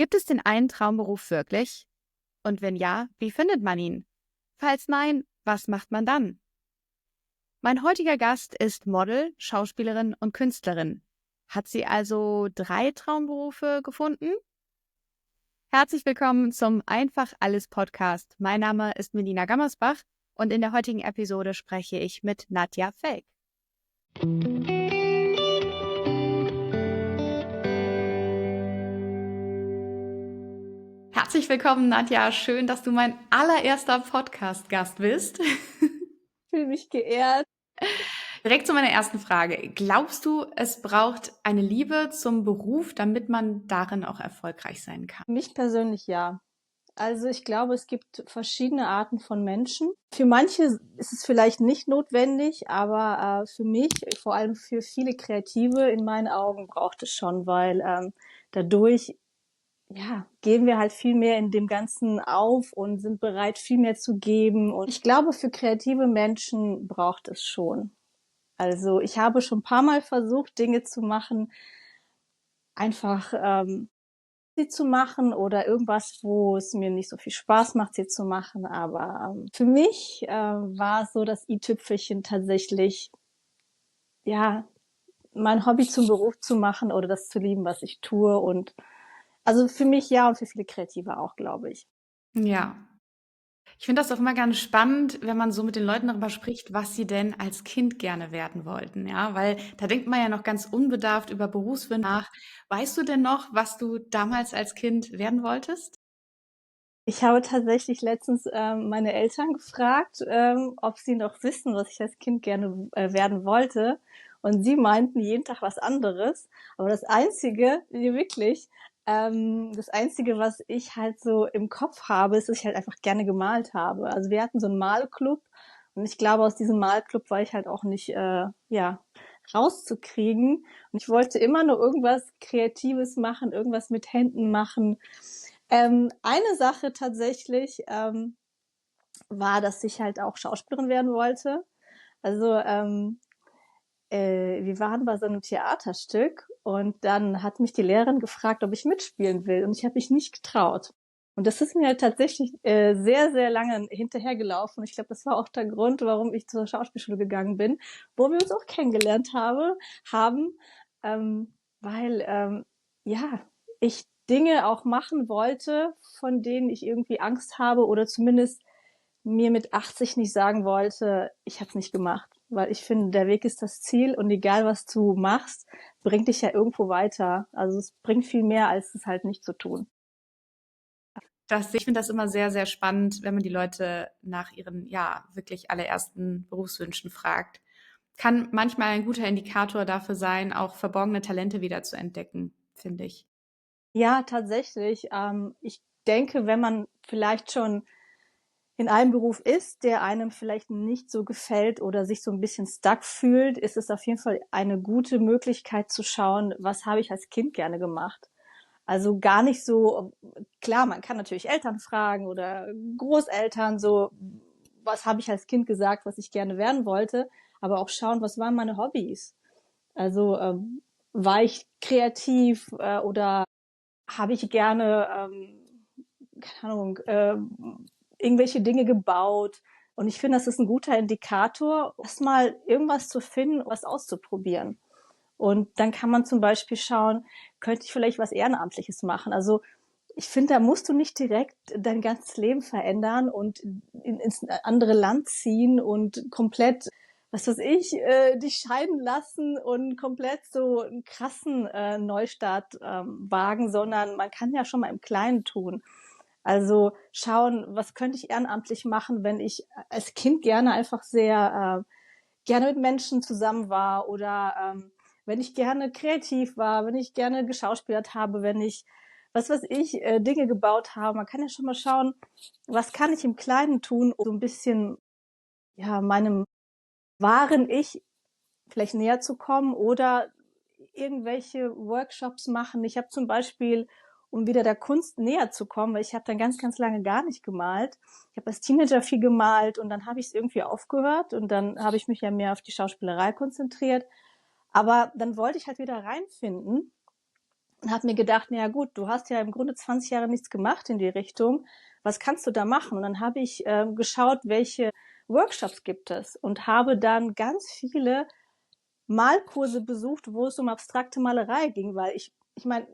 Gibt es den einen Traumberuf wirklich? Und wenn ja, wie findet man ihn? Falls nein, was macht man dann? Mein heutiger Gast ist Model, Schauspielerin und Künstlerin. Hat sie also 3 Traumberufe gefunden? Herzlich willkommen zum Einfach alles Podcast. Mein Name ist Melina Gammersbach und in der heutigen Episode spreche ich mit Nadja Felk. Herzlich willkommen, Nadja. Schön, dass du mein allererster Podcast-Gast bist. Fühle mich geehrt. Direkt zu meiner ersten Frage. Glaubst du, es braucht eine Liebe zum Beruf, damit man darin auch erfolgreich sein kann? Mich persönlich ja. Also ich glaube, es gibt verschiedene Arten von Menschen. Für manche ist es vielleicht nicht notwendig, aber für mich, vor allem für viele Kreative in meinen Augen braucht es schon, weil dadurch gehen wir halt viel mehr in dem Ganzen auf und sind bereit, viel mehr zu geben. Und ich glaube, für kreative Menschen braucht es schon. Also ich habe schon ein paar Mal versucht, Dinge zu machen, einfach sie zu machen oder irgendwas, wo es mir nicht so viel Spaß macht, sie zu machen. Aber für mich war so das i-Tüpfelchen tatsächlich, ja, mein Hobby zum Beruf zu machen oder das zu lieben, was ich tue. Und also für mich ja und für viele Kreative auch, glaube ich. Ja. Ich finde das auch immer ganz spannend, wenn man so mit den Leuten darüber spricht, was sie denn als Kind gerne werden wollten, ja, weil da denkt man ja noch ganz unbedarft über Berufswünsche nach. Weißt du denn noch, was du damals als Kind werden wolltest? Ich habe tatsächlich letztens meine Eltern gefragt, ob sie noch wissen, was ich als Kind gerne werden wollte. Und sie meinten jeden Tag was anderes. Aber das Einzige, nee, wirklich, das Einzige, was ich halt so im Kopf habe, ist, dass ich halt einfach gerne gemalt habe. Also wir hatten so einen Malclub und ich glaube, aus diesem Malclub war ich halt auch nicht, rauszukriegen. Und ich wollte immer nur irgendwas Kreatives machen, irgendwas mit Händen machen. Eine Sache tatsächlich war, dass ich halt auch Schauspielerin werden wollte. Also wir waren bei so einem Theaterstück und dann hat mich die Lehrerin gefragt, ob ich mitspielen will und ich habe mich nicht getraut. Und das ist mir halt tatsächlich sehr, sehr lange hinterhergelaufen. Und ich glaube, das war auch der Grund, warum ich zur Schauspielschule gegangen bin, wo wir uns auch kennengelernt haben, weil ja, ich Dinge auch machen wollte, von denen ich irgendwie Angst habe oder zumindest mir mit 80 nicht sagen wollte, ich habe es nicht gemacht. Weil ich finde, der Weg ist das Ziel und egal was du machst, bringt dich ja irgendwo weiter. Also es bringt viel mehr, als es halt nicht zu tun. Ich finde das immer sehr, sehr spannend, wenn man die Leute nach ihren, ja, wirklich allerersten Berufswünschen fragt. Kann manchmal ein guter Indikator dafür sein, auch verborgene Talente wieder zu entdecken, finde ich. Ja, tatsächlich. Ich denke, wenn man vielleicht schon in einem Beruf ist, der einem vielleicht nicht so gefällt oder sich so ein bisschen stuck fühlt, ist es auf jeden Fall eine gute Möglichkeit zu schauen, was habe ich als Kind gerne gemacht. Also gar nicht so, klar, man kann natürlich Eltern fragen oder Großeltern, so, was habe ich als Kind gesagt, was ich gerne werden wollte, aber auch schauen, was waren meine Hobbys. Also war ich kreativ oder habe ich gerne, keine Ahnung, irgendwelche Dinge gebaut. Und ich finde, das ist ein guter Indikator, erstmal irgendwas zu finden, was auszuprobieren. Und dann kann man zum Beispiel schauen, könnte ich vielleicht was Ehrenamtliches machen? Also ich finde, da musst du nicht direkt dein ganzes Leben verändern und ins andere Land ziehen und komplett, was weiß ich, dich scheiden lassen und komplett so einen krassen Neustart wagen, sondern man kann ja schon mal im Kleinen tun. Also schauen, was könnte ich ehrenamtlich machen, wenn ich als Kind gerne einfach sehr gerne mit Menschen zusammen war oder wenn ich gerne kreativ war, wenn ich gerne geschauspielert habe, wenn ich, was weiß ich, Dinge gebaut habe. Man kann ja schon mal schauen, was kann ich im Kleinen tun, um so ein bisschen ja meinem wahren Ich vielleicht näher zu kommen oder irgendwelche Workshops machen. Ich habe zum Beispiel, um wieder der Kunst näher zu kommen, weil ich habe dann ganz, ganz lange gar nicht gemalt. Ich habe als Teenager viel gemalt und dann habe ich es irgendwie aufgehört und dann habe ich mich ja mehr auf die Schauspielerei konzentriert. Aber dann wollte ich halt wieder reinfinden und habe mir gedacht, na ja gut, du hast ja im Grunde 20 Jahre nichts gemacht in die Richtung. Was kannst du da machen? Und dann habe ich geschaut, welche Workshops gibt es und habe dann ganz viele Malkurse besucht, wo es um abstrakte Malerei ging, weil ich meine,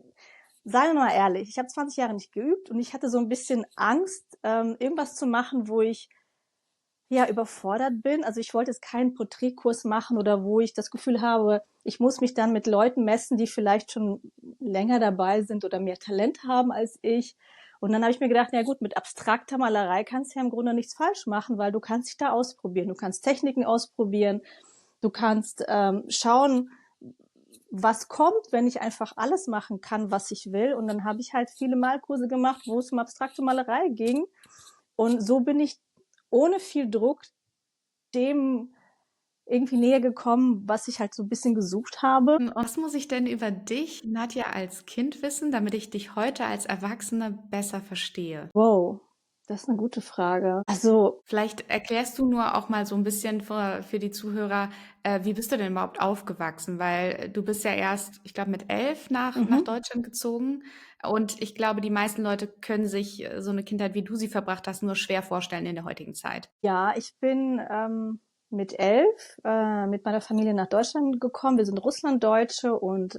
seien wir mal ehrlich, ich habe 20 Jahre nicht geübt und ich hatte so ein bisschen Angst, irgendwas zu machen, wo ich ja überfordert bin. Also ich wollte jetzt keinen Porträtkurs machen oder wo ich das Gefühl habe, ich muss mich dann mit Leuten messen, die vielleicht schon länger dabei sind oder mehr Talent haben als ich. Und dann habe ich mir gedacht, na gut, mit abstrakter Malerei kannst du ja im Grunde nichts falsch machen, weil du kannst dich da ausprobieren. Du kannst Techniken ausprobieren. Du kannst schauen, was kommt, wenn ich einfach alles machen kann, was ich will. Und dann habe ich halt viele Malkurse gemacht, wo es um abstrakte Malerei ging. Und so bin ich ohne viel Druck dem irgendwie näher gekommen, was ich halt so ein bisschen gesucht habe. Und was muss ich denn über dich, Nadja, als Kind wissen, damit ich dich heute als Erwachsene besser verstehe? Wow, das ist eine gute Frage. Also, Vielleicht erklärst du nur auch mal so ein bisschen für die Zuhörer, wie bist du denn überhaupt aufgewachsen? Weil du bist ja erst, ich glaube, mit 11 nach mhm. Deutschland gezogen. Und ich glaube, die meisten Leute können sich so eine Kindheit, wie du sie verbracht hast, nur schwer vorstellen in der heutigen Zeit. Ja, ich bin mit 11 mit meiner Familie nach Deutschland gekommen. Wir sind Russlanddeutsche und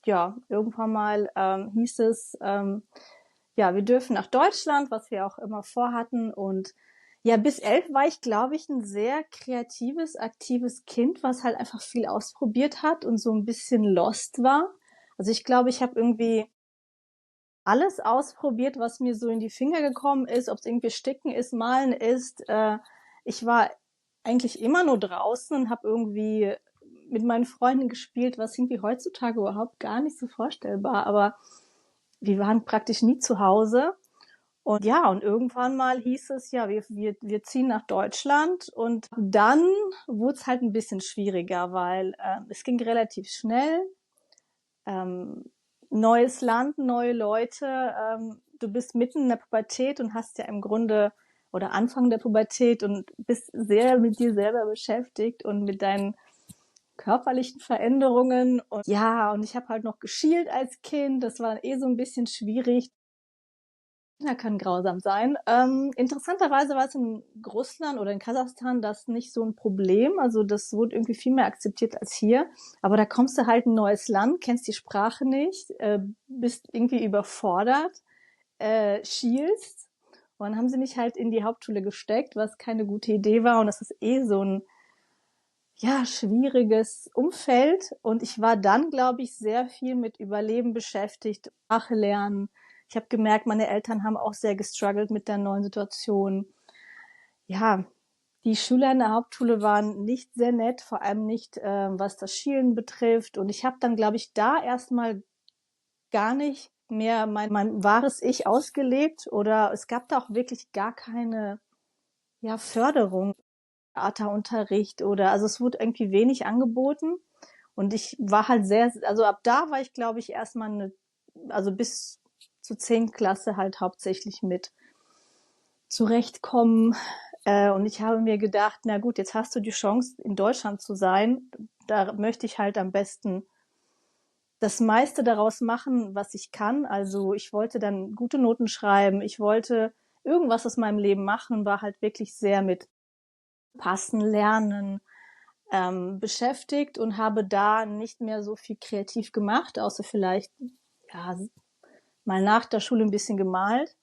ja, irgendwann mal hieß es, ja, wir dürfen nach Deutschland, was wir auch immer vorhatten. Und ja, bis 11 war ich, glaube ich, ein sehr kreatives, aktives Kind, was halt einfach viel ausprobiert hat und so ein bisschen lost war. Also ich glaube, ich habe irgendwie alles ausprobiert, was mir so in die Finger gekommen ist, ob es irgendwie Sticken ist, Malen ist. Ich war eigentlich immer nur draußen und habe irgendwie mit meinen Freunden gespielt, was irgendwie heutzutage überhaupt gar nicht so vorstellbar. Aber wir waren praktisch nie zu Hause. Und ja, und irgendwann mal hieß es, ja, wir ziehen nach Deutschland. Und dann wurde es halt ein bisschen schwieriger, weil es ging relativ schnell. Ähm, neues Land, neue Leute. Du bist mitten in der Pubertät und hast ja im Grunde oder Anfang der Pubertät und bist sehr mit dir selber beschäftigt und mit deinen körperlichen Veränderungen. Und ja, und ich habe halt noch geschielt als Kind. Das war eh so ein bisschen schwierig. Ja, kann grausam sein. Interessanterweise war es in Russland oder in Kasachstan das nicht so ein Problem. Also das wurde irgendwie viel mehr akzeptiert als hier. Aber da kommst du halt in ein neues Land, kennst die Sprache nicht, bist irgendwie überfordert, schielst. Und dann haben sie mich halt in die Hauptschule gesteckt, was keine gute Idee war. Und das ist eh so ein ja, schwieriges Umfeld. Und ich war dann, glaube ich, sehr viel mit Überleben beschäftigt, Sprache lernen. Ich habe gemerkt, meine Eltern haben auch sehr gestruggelt mit der neuen Situation. Ja, die Schüler in der Hauptschule waren nicht sehr nett, vor allem nicht, was das Schielen betrifft. Und ich habe dann, glaube ich, da erstmal gar nicht mehr mein wahres Ich ausgelebt oder es gab da auch wirklich gar keine ja, Förderung. Theaterunterricht oder also es wurde irgendwie wenig angeboten und ich war halt sehr, also ab da war ich glaube ich erstmal also bis zur 10. Klasse halt hauptsächlich mit zurechtkommen und ich habe mir gedacht, na gut, jetzt hast du die Chance in Deutschland zu sein, da möchte ich halt am besten das meiste daraus machen, was ich kann. Also ich wollte dann gute Noten schreiben, ich wollte irgendwas aus meinem Leben machen, war halt wirklich sehr mit Passen, Lernen beschäftigt und habe da nicht mehr so viel kreativ gemacht, außer vielleicht ja, mal nach der Schule ein bisschen gemalt.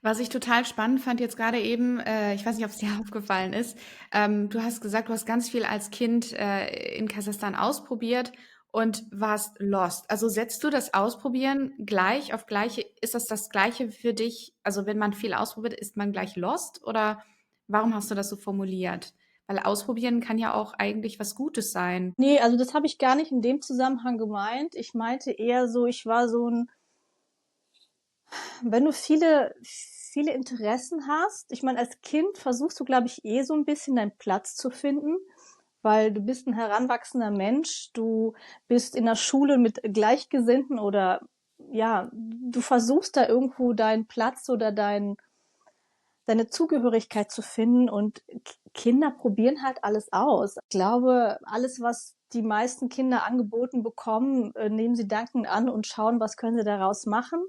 Was ich total spannend fand jetzt gerade eben, ich weiß nicht, ob es dir aufgefallen ist, du hast gesagt, du hast ganz viel als Kind in Kasachstan ausprobiert und warst lost. Also setzt du das Ausprobieren gleich auf gleiche, ist das Gleiche für dich? Also wenn man viel ausprobiert, ist man gleich lost oder warum hast du das so formuliert? Weil ausprobieren kann ja auch eigentlich was Gutes sein. Nee, also das habe ich gar nicht in dem Zusammenhang gemeint. Ich meinte eher so, ich war so ein, wenn du viele Interessen hast, ich meine, als Kind versuchst du, glaube ich, eh so ein bisschen deinen Platz zu finden, weil du bist ein heranwachsender Mensch, du bist in der Schule mit Gleichgesinnten oder ja, du versuchst da irgendwo deinen Platz oder deine Zugehörigkeit zu finden und Kinder probieren halt alles aus. Ich glaube, alles, was die meisten Kinder angeboten bekommen, nehmen sie dankend an und schauen, was können sie daraus machen.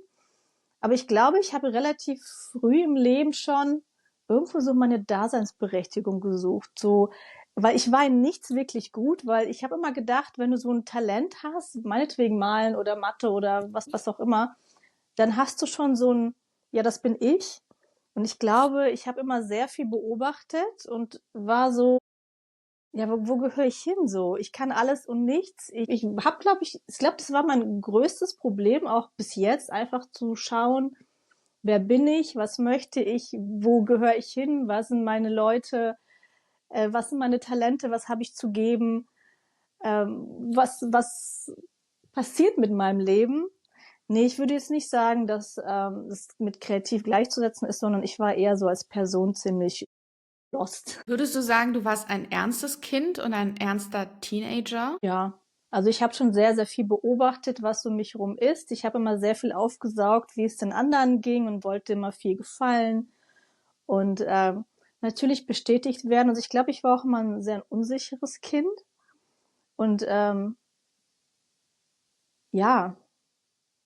Aber ich glaube, ich habe relativ früh im Leben schon irgendwo so meine Daseinsberechtigung gesucht. So, weil ich war in nichts wirklich gut, weil ich habe immer gedacht, wenn du so ein Talent hast, meinetwegen Malen oder Mathe oder was auch immer, dann hast du schon so ein, ja, das bin ich. Und ich glaube, ich habe immer sehr viel beobachtet und war so, ja, wo gehöre ich hin so? Ich kann alles und nichts. Ich habe, glaube, das war mein größtes Problem auch bis jetzt, einfach zu schauen, wer bin ich, was möchte ich, wo gehöre ich hin, was sind meine Leute, was sind meine Talente, was habe ich zu geben, was passiert mit meinem Leben. Nee, ich würde jetzt nicht sagen, dass das mit kreativ gleichzusetzen ist, sondern ich war eher so als Person ziemlich lost. Würdest du sagen, du warst ein ernstes Kind und ein ernster Teenager? Ja, also ich habe schon sehr, sehr viel beobachtet, was um mich rum ist. Ich habe immer sehr viel aufgesaugt, wie es den anderen ging und wollte immer viel gefallen und natürlich bestätigt werden. Also ich glaube, ich war auch immer ein sehr unsicheres Kind und ja,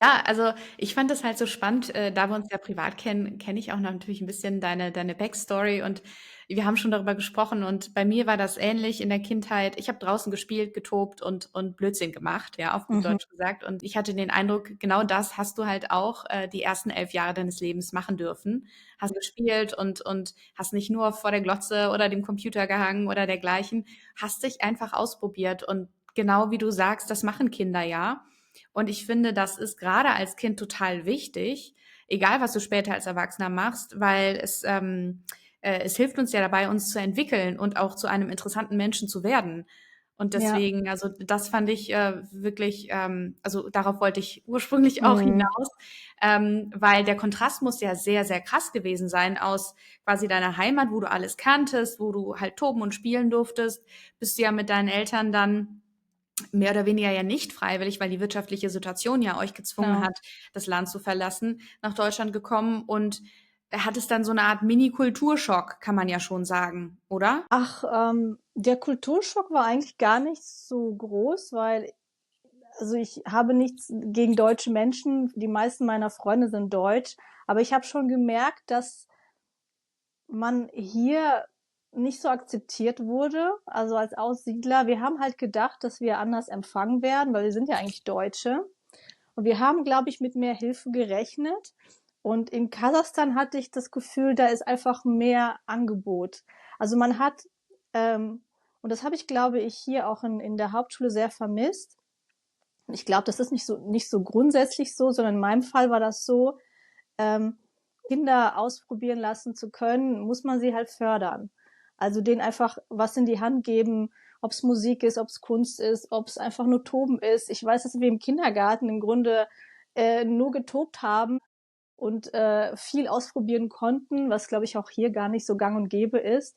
Ja, also ich fand das halt so spannend, da wir uns ja privat kennen, kenne ich auch noch natürlich ein bisschen deine Backstory und wir haben schon darüber gesprochen und bei mir war das ähnlich in der Kindheit. Ich habe draußen gespielt, getobt und Blödsinn gemacht, ja, auf gut mhm, Deutsch gesagt. Und ich hatte den Eindruck, genau das hast du halt auch die ersten 11 Jahre deines Lebens machen dürfen. Hast gespielt und hast nicht nur vor der Glotze oder dem Computer gehangen oder dergleichen, hast dich einfach ausprobiert und genau wie du sagst, das machen Kinder ja. Und ich finde, das ist gerade als Kind total wichtig, egal was du später als Erwachsener machst, weil es hilft uns ja dabei, uns zu entwickeln und auch zu einem interessanten Menschen zu werden. Und ja, deswegen, also das fand ich wirklich, also darauf wollte ich ursprünglich auch mhm, hinaus, weil der Kontrast muss ja sehr, sehr krass gewesen sein aus quasi deiner Heimat, wo du alles kanntest, wo du halt toben und spielen durftest, bist du ja mit deinen Eltern dann mehr oder weniger ja nicht freiwillig, weil die wirtschaftliche Situation ja euch gezwungen genau. hat, das Land zu verlassen, nach Deutschland gekommen und hat es dann so eine Art Mini-Kulturschock, kann man ja schon sagen, oder? Ach, der Kulturschock war eigentlich gar nicht so groß, weil also ich habe nichts gegen deutsche Menschen. Die meisten meiner Freunde sind deutsch, aber ich habe schon gemerkt, dass man hier nicht so akzeptiert wurde, also als Aussiedler. Wir haben halt gedacht, dass wir anders empfangen werden, weil wir sind ja eigentlich Deutsche. Und wir haben, glaube ich, mit mehr Hilfe gerechnet. Und in Kasachstan hatte ich das Gefühl, da ist einfach mehr Angebot. Also man hat, und das habe ich, glaube ich, hier auch in der Hauptschule sehr vermisst. Ich glaube, das ist nicht so grundsätzlich so, sondern in meinem Fall war das so, ähm, Kinder ausprobieren lassen zu können, muss man sie halt fördern. Also denen einfach was in die Hand geben, ob es Musik ist, ob es Kunst ist, ob es einfach nur Toben ist. Ich weiß, dass wir im Kindergarten im Grunde nur getobt haben und viel ausprobieren konnten, was glaube ich auch hier gar nicht so gang und gäbe ist.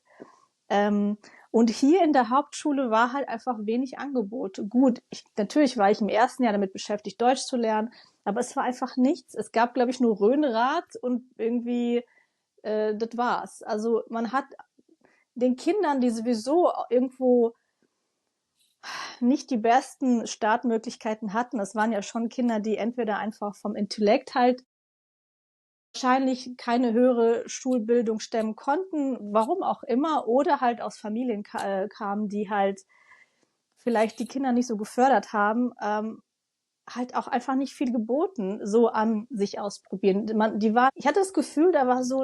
Ähm, und hier in der Hauptschule war halt einfach wenig Angebot. Gut, natürlich war ich im ersten Jahr damit beschäftigt, Deutsch zu lernen, aber es war einfach nichts. Es gab, glaube ich, nur Rhönrad und irgendwie das war's. Also man hat den Kindern, die sowieso irgendwo nicht die besten Startmöglichkeiten hatten, das waren ja schon Kinder, die entweder einfach vom Intellekt halt wahrscheinlich keine höhere Schulbildung stemmen konnten, warum auch immer, oder halt aus Familien kamen, die halt vielleicht die Kinder nicht so gefördert haben, halt auch einfach nicht viel geboten, so an sich ausprobieren. Ich hatte das Gefühl, da war so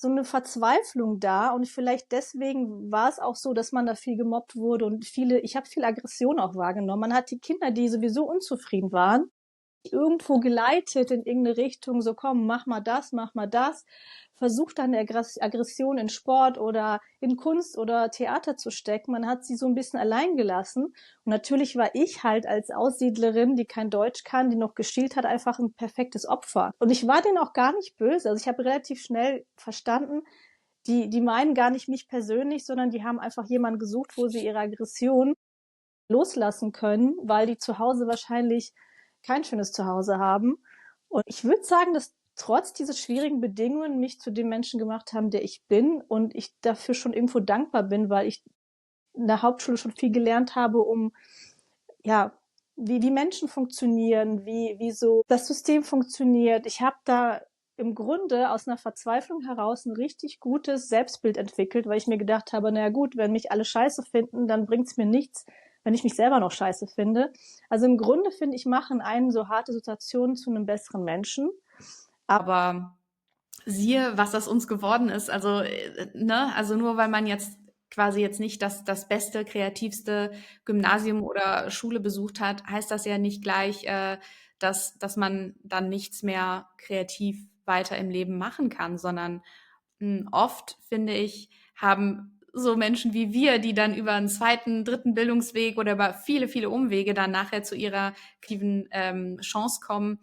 eine Verzweiflung da und vielleicht deswegen war es auch so, dass man da viel gemobbt wurde und ich habe viel Aggression auch wahrgenommen. Man hat die Kinder, die sowieso unzufrieden waren, irgendwo geleitet in irgendeine Richtung, so komm, mach mal das, versucht dann Aggression in Sport oder in Kunst oder Theater zu stecken. Man hat sie so ein bisschen allein gelassen. Und natürlich war ich halt als Aussiedlerin, die kein Deutsch kann, die noch geschielt hat, einfach ein perfektes Opfer. Und ich war denen auch gar nicht böse. Also ich habe relativ schnell verstanden, die meinen gar nicht mich persönlich, sondern die haben einfach jemanden gesucht, wo sie ihre Aggression loslassen können, weil die zu Hause wahrscheinlich kein schönes Zuhause haben. Und ich würde sagen, dass trotz dieser schwierigen Bedingungen mich zu dem Menschen gemacht haben, der ich bin und ich dafür schon irgendwo dankbar bin, weil ich in der Hauptschule schon viel gelernt habe, um ja, wie Menschen funktionieren, wie so das System funktioniert. Ich habe da im Grunde aus einer Verzweiflung heraus ein richtig gutes Selbstbild entwickelt, weil ich mir gedacht habe, na ja gut, wenn mich alle scheiße finden, dann bringt's mir nichts, wenn ich mich selber noch scheiße finde. Also im Grunde finde ich, machen einen so harte Situationen zu einem besseren Menschen. Aber siehe, was aus uns geworden ist. Also, ne, also nur weil man jetzt quasi jetzt nicht das beste, kreativste Gymnasium oder Schule besucht hat, heißt das ja nicht gleich, dass man dann nichts mehr kreativ weiter im Leben machen kann, sondern oft, finde ich, haben so Menschen wie wir, die dann über einen zweiten, dritten Bildungsweg oder über viele, viele Umwege dann nachher zu ihrer kreativen Chance kommen,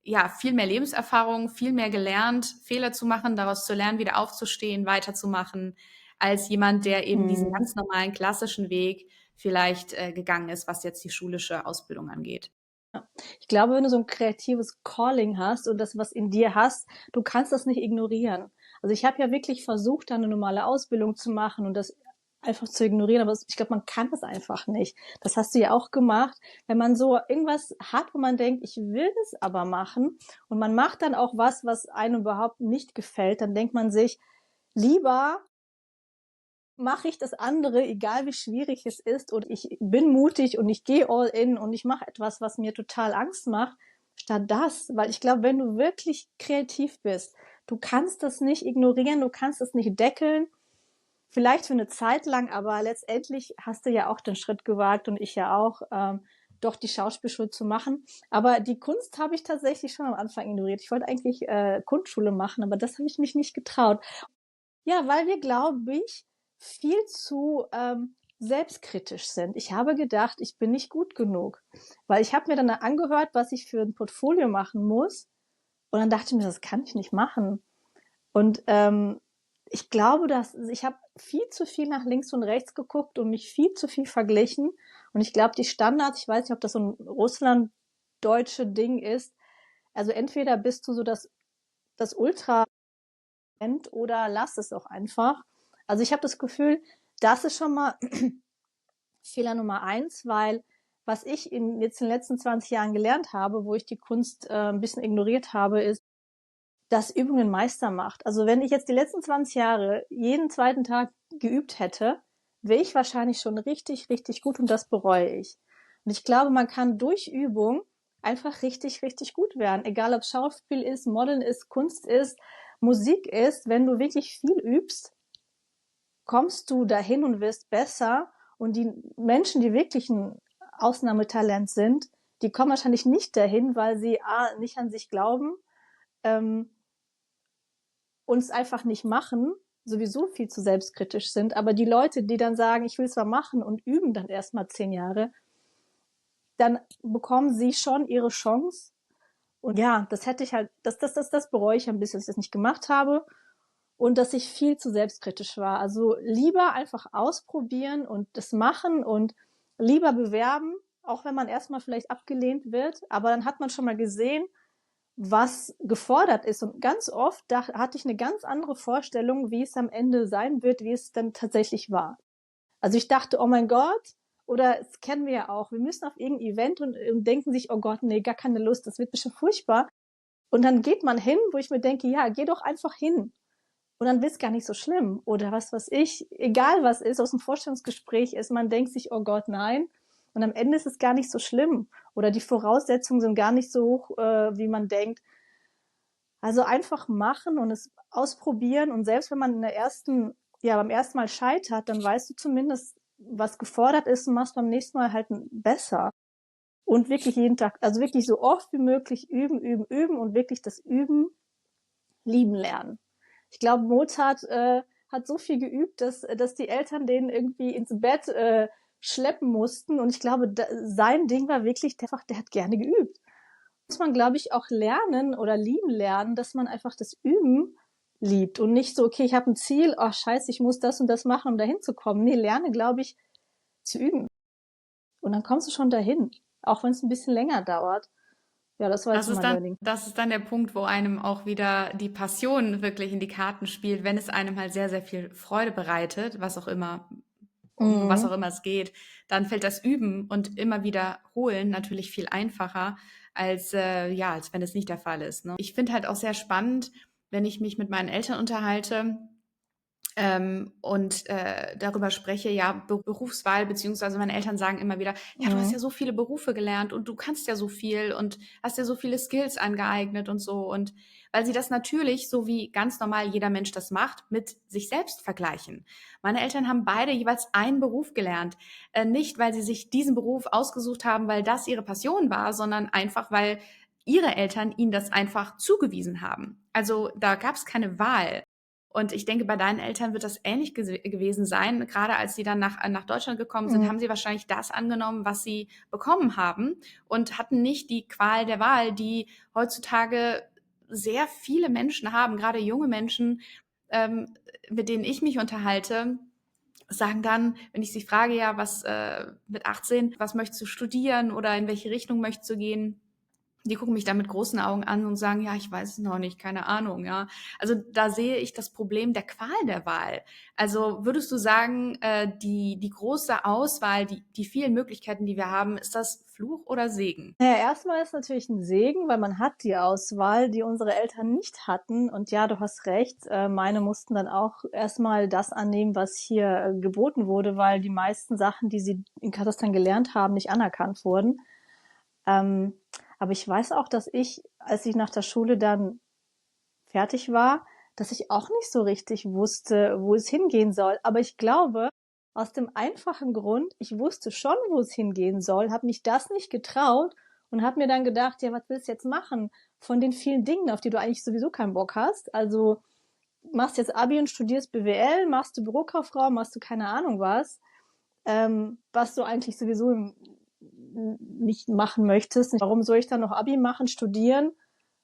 ja, viel mehr Lebenserfahrung, viel mehr gelernt, Fehler zu machen, daraus zu lernen, wieder aufzustehen, weiterzumachen, als jemand, der eben diesen Hm. ganz normalen klassischen Weg vielleicht gegangen ist, was jetzt die schulische Ausbildung angeht. Ich glaube, wenn du so ein kreatives Calling hast und das was in dir hast, du kannst das nicht ignorieren. Also ich habe ja wirklich versucht, da eine normale Ausbildung zu machen und das einfach zu ignorieren, aber ich glaube, man kann das einfach nicht. Das hast du ja auch gemacht. Wenn man so irgendwas hat, wo man denkt, ich will das aber machen und man macht dann auch was, was einem überhaupt nicht gefällt, dann denkt man sich, lieber mache ich das andere, egal wie schwierig es ist, und ich bin mutig und ich gehe all in und ich mache etwas, was mir total Angst macht, statt das, weil ich glaube, wenn du wirklich kreativ bist, du kannst das nicht ignorieren, du kannst es nicht deckeln, vielleicht für eine Zeit lang, aber letztendlich hast du ja auch den Schritt gewagt und ich ja auch, doch die Schauspielschule zu machen. Aber die Kunst habe ich tatsächlich schon am Anfang ignoriert. Ich wollte eigentlich Kunstschule machen, aber das habe ich mich nicht getraut. Ja, weil wir, glaube ich, viel zu selbstkritisch sind. Ich habe gedacht, ich bin nicht gut genug, weil ich habe mir dann angehört, was ich für ein Portfolio machen muss, und dann dachte ich mir, das kann ich nicht machen. Und ich glaube, dass ich habe viel zu viel nach links und rechts geguckt und mich viel zu viel verglichen. Und ich glaube, die Standards, ich weiß nicht, ob das so ein russlanddeutsche Ding ist. Also entweder bist du so das Ultra oder lass es auch einfach. Also ich habe das Gefühl, das ist schon mal Fehler Nummer eins, weil was ich jetzt in den letzten 20 Jahren gelernt habe, wo ich die Kunst ein bisschen ignoriert habe, ist, dass Übung den Meister macht. Also wenn ich jetzt die letzten 20 Jahre jeden zweiten Tag geübt hätte, wäre ich wahrscheinlich schon richtig, richtig gut, und das bereue ich. Und ich glaube, man kann durch Übung einfach richtig, richtig gut werden. Egal ob Schauspiel ist, Modeln ist, Kunst ist, Musik ist, wenn du wirklich viel übst, kommst du dahin und wirst besser. Und die Menschen, die wirklich ein Ausnahmetalent sind, die kommen wahrscheinlich nicht dahin, weil sie nicht an sich glauben, ähm, uns einfach nicht machen, sowieso viel zu selbstkritisch sind. Aber die Leute, die dann sagen, ich will es zwar machen und üben dann erstmal 10 Jahre, dann bekommen sie schon ihre Chance. Und ja, das hätte ich halt, das bereue ich ein bisschen, dass ich das nicht gemacht habe und dass ich viel zu selbstkritisch war. Also lieber einfach ausprobieren und das machen und lieber bewerben, auch wenn man erstmal vielleicht abgelehnt wird, aber dann hat man schon mal gesehen, was gefordert ist. Und ganz oft hatte ich eine ganz andere Vorstellung, wie es am Ende sein wird, wie es dann tatsächlich war. Also ich dachte, oh mein Gott, oder das kennen wir ja auch, wir müssen auf irgendein Event und denken sich, oh Gott, nee, gar keine Lust, das wird bestimmt furchtbar. Und dann geht man hin, wo ich mir denke, ja, geh doch einfach hin. Und dann wird's gar nicht so schlimm. Oder was weiß ich, egal was ist, aus dem Vorstellungsgespräch ist, man denkt sich, oh Gott, nein. Und am Ende ist es gar nicht so schlimm. Oder die Voraussetzungen sind gar nicht so hoch, wie man denkt. Also einfach machen und es ausprobieren. Und selbst wenn man beim ersten Mal scheitert, dann weißt du zumindest, was gefordert ist, und machst beim nächsten Mal halt besser. Und wirklich jeden Tag, also wirklich so oft wie möglich üben, üben, üben und wirklich das Üben lieben lernen. Ich glaube, Mozart hat so viel geübt, dass die Eltern den irgendwie ins Bett schleppen mussten. Und ich glaube, sein Ding war wirklich, der hat gerne geübt. Muss man, glaube ich, auch lernen oder lieben lernen, dass man einfach das Üben liebt und nicht so, okay, ich habe ein Ziel, oh scheiße, ich muss das und das machen, um dahin zu kommen. Nee, lerne, glaube ich, zu üben. Und dann kommst du schon dahin, auch wenn es ein bisschen länger dauert. Ja, das war jetzt so mein Learning. Das ist dann der Punkt, wo einem auch wieder die Passion wirklich in die Karten spielt, wenn es einem halt sehr, sehr viel Freude bereitet, was auch immer um was auch Mhm. immer es geht, dann fällt das Üben und immer wiederholen natürlich viel einfacher, als, ja, als wenn es nicht der Fall ist, ne? Ich finde halt auch sehr spannend, wenn ich mich mit meinen Eltern unterhalte, und darüber spreche, ja, Berufswahl, beziehungsweise meine Eltern sagen immer wieder, ja, du hast ja Mhm. so viele Berufe gelernt und du kannst ja so viel und hast ja so viele Skills angeeignet und so. Und weil sie das natürlich, so wie ganz normal jeder Mensch das macht, mit sich selbst vergleichen. Meine Eltern haben beide jeweils einen Beruf gelernt. Nicht, weil sie sich diesen Beruf ausgesucht haben, weil das ihre Passion war, sondern einfach, weil ihre Eltern ihnen das einfach zugewiesen haben. Also da gab es keine Wahl. Und ich denke, bei deinen Eltern wird das ähnlich gewesen sein. Gerade als sie dann nach Deutschland gekommen sind, Mhm. haben sie wahrscheinlich das angenommen, was sie bekommen haben und hatten nicht die Qual der Wahl, die heutzutage sehr viele Menschen haben, gerade junge Menschen, ähm, mit denen ich mich unterhalte, sagen dann, wenn ich sie frage, ja, was mit 18, was möchtest du studieren oder in welche Richtung möchtest du gehen? Die gucken mich dann mit großen Augen an und sagen, ja, ich weiß es noch nicht, keine Ahnung, ja. Also da sehe ich das Problem der Qual der Wahl. Also würdest du sagen, die große Auswahl, die vielen Möglichkeiten, die wir haben, ist das Fluch oder Segen? Ja, erstmal ist natürlich ein Segen, weil man hat die Auswahl, die unsere Eltern nicht hatten. Und ja, du hast recht, meine mussten dann auch erstmal das annehmen, was hier geboten wurde, weil die meisten Sachen, die sie in Kasachstan gelernt haben, nicht anerkannt wurden. Ähm, aber ich weiß auch, dass ich, als ich nach der Schule dann fertig war, dass ich auch nicht so richtig wusste, wo es hingehen soll. Aber ich glaube, aus dem einfachen Grund, ich wusste schon, wo es hingehen soll, habe mich das nicht getraut und habe mir dann gedacht, ja, was willst du jetzt machen von den vielen Dingen, auf die du eigentlich sowieso keinen Bock hast? Also machst jetzt Abi und studierst BWL, machst du Bürokauffrau, machst du keine Ahnung was du eigentlich sowieso nicht machen möchtest. Warum soll ich dann noch Abi machen, studieren?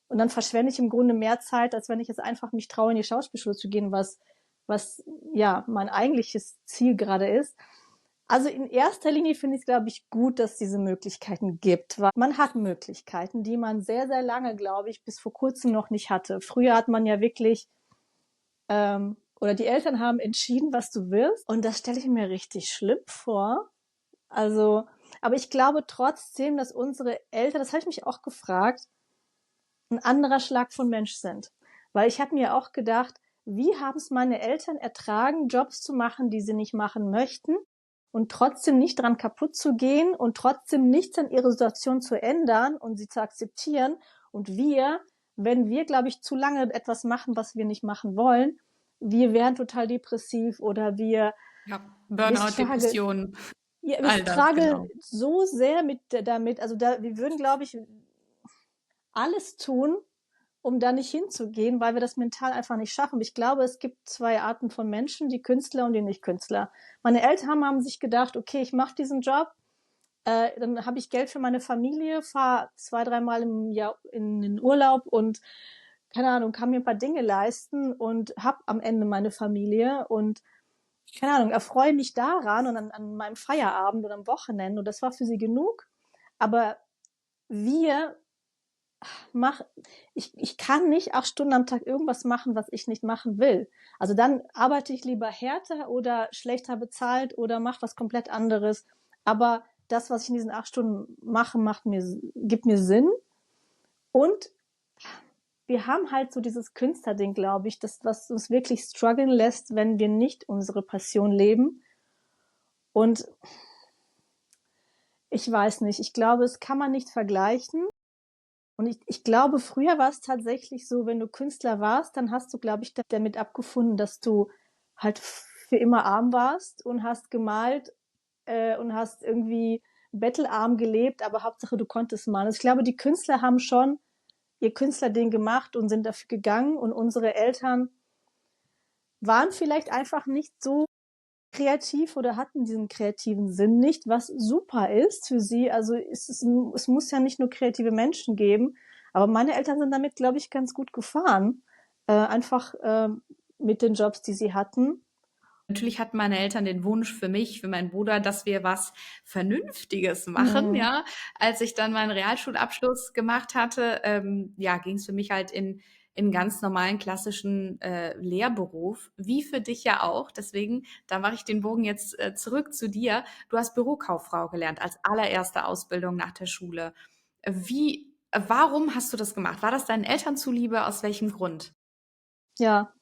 Und dann verschwende ich im Grunde mehr Zeit, als wenn ich jetzt einfach mich traue, in die Schauspielschule zu gehen, was ja mein eigentliches Ziel gerade ist. Also in erster Linie finde ich es, glaube ich, gut, dass es diese Möglichkeiten gibt, weil man hat Möglichkeiten, die man sehr, sehr lange, glaube ich, bis vor kurzem noch nicht hatte. Früher hat man ja wirklich, oder die Eltern haben entschieden, was du wirst. Und das stelle ich mir richtig schlimm vor. Also, aber ich glaube trotzdem, dass unsere Eltern, das habe ich mich auch gefragt, ein anderer Schlag von Mensch sind. Weil ich habe mir auch gedacht, wie haben es meine Eltern ertragen, Jobs zu machen, die sie nicht machen möchten und trotzdem nicht dran kaputt zu gehen und trotzdem nichts an ihrer Situation zu ändern und sie zu akzeptieren. Und wir, wenn wir, glaube ich, zu lange etwas machen, was wir nicht machen wollen, wir wären total depressiv oder Ja, wir Burnout, struggle, Depressionen, ja, wir all das, struggle genau. so sehr damit, also wir würden, glaube ich, alles tun, um da nicht hinzugehen, weil wir das mental einfach nicht schaffen. Ich glaube, es gibt zwei Arten von Menschen, die Künstler und die Nicht-Künstler. Meine Eltern haben sich gedacht, okay, ich mache diesen Job, dann habe ich Geld für meine Familie, fahre 2, 3 Mal im Jahr in den Urlaub und keine Ahnung, kann mir ein paar Dinge leisten und habe am Ende meine Familie und keine Ahnung, erfreue mich daran und an meinem Feierabend oder am Wochenende und das war für sie genug. Aber wir mach, ich kann nicht 8 Stunden am Tag irgendwas machen, was ich nicht machen will. Also dann arbeite ich lieber härter oder schlechter bezahlt oder mache was komplett anderes. Aber das, was ich in diesen 8 Stunden mache, gibt mir Sinn. Und wir haben halt so dieses Künstlerding, glaube ich, das, was uns wirklich strugglen lässt, wenn wir nicht unsere Passion leben. Und ich weiß nicht, ich glaube, es kann man nicht vergleichen. Und ich glaube, früher war es tatsächlich so, wenn du Künstler warst, dann hast du, glaube ich, damit abgefunden, dass du halt für immer arm warst und hast gemalt und hast irgendwie bettelarm gelebt, aber Hauptsache du konntest malen. Also ich glaube, die Künstler haben schon ihr Künstlerding gemacht und sind dafür gegangen und unsere Eltern waren vielleicht einfach nicht so kreativ oder hatten diesen kreativen Sinn nicht, was super ist für sie. Also es muss ja nicht nur kreative Menschen geben, aber meine Eltern sind damit, glaube ich, ganz gut gefahren. Einfach mit den Jobs, die sie hatten. Natürlich hatten meine Eltern den Wunsch für mich, für meinen Bruder, dass wir was Vernünftiges machen, Mhm. ja. Als ich dann meinen Realschulabschluss gemacht hatte, ja, ging es für mich halt in ganz normalen klassischen Lehrberuf, wie für dich ja auch. Deswegen, da mache ich den Bogen jetzt zurück zu dir. Du hast Bürokauffrau gelernt als allererste Ausbildung nach der Schule. Warum hast du das gemacht? War das deinen Eltern zuliebe? Aus welchem Grund? Ja,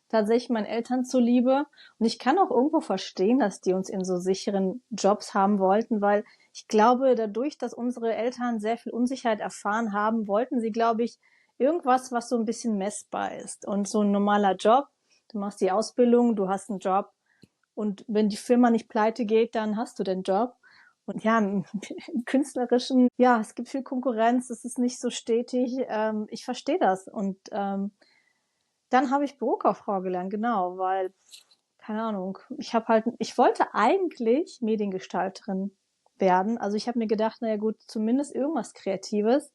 tatsächlich meinen Eltern zuliebe. Und ich kann auch irgendwo verstehen, dass die uns in so sicheren Jobs haben wollten, weil ich glaube, dadurch, dass unsere Eltern sehr viel Unsicherheit erfahren haben, wollten sie, glaube ich, irgendwas, was so ein bisschen messbar ist. Und so ein normaler Job, du machst die Ausbildung, du hast einen Job und wenn die Firma nicht pleite geht, dann hast du den Job. Und ja, im künstlerischen, ja, es gibt viel Konkurrenz, es ist nicht so stetig. Ich verstehe das. Und dann habe ich Bürokauffrau gelernt, genau, weil, keine Ahnung, ich wollte eigentlich Mediengestalterin werden. Also ich habe mir gedacht, naja gut, zumindest irgendwas Kreatives.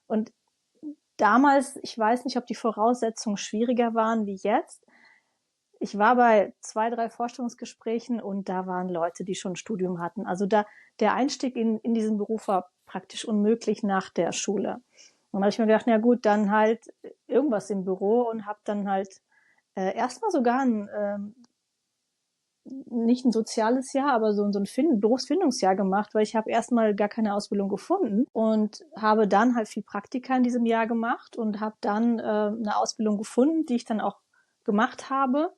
Und damals, ich weiß nicht, ob die Voraussetzungen schwieriger waren wie jetzt. Ich war bei 2, 3 Vorstellungsgesprächen und da waren Leute, die schon ein Studium hatten. Also der Einstieg in diesen Beruf war praktisch unmöglich nach der Schule. Und dann habe ich mir gedacht, na gut, dann halt irgendwas im Büro und habe dann halt erstmal sogar nicht ein soziales Jahr, aber so ein Berufsfindungsjahr gemacht, weil ich habe erstmal gar keine Ausbildung gefunden und habe dann halt viel Praktika in diesem Jahr gemacht und habe dann eine Ausbildung gefunden, die ich dann auch gemacht habe.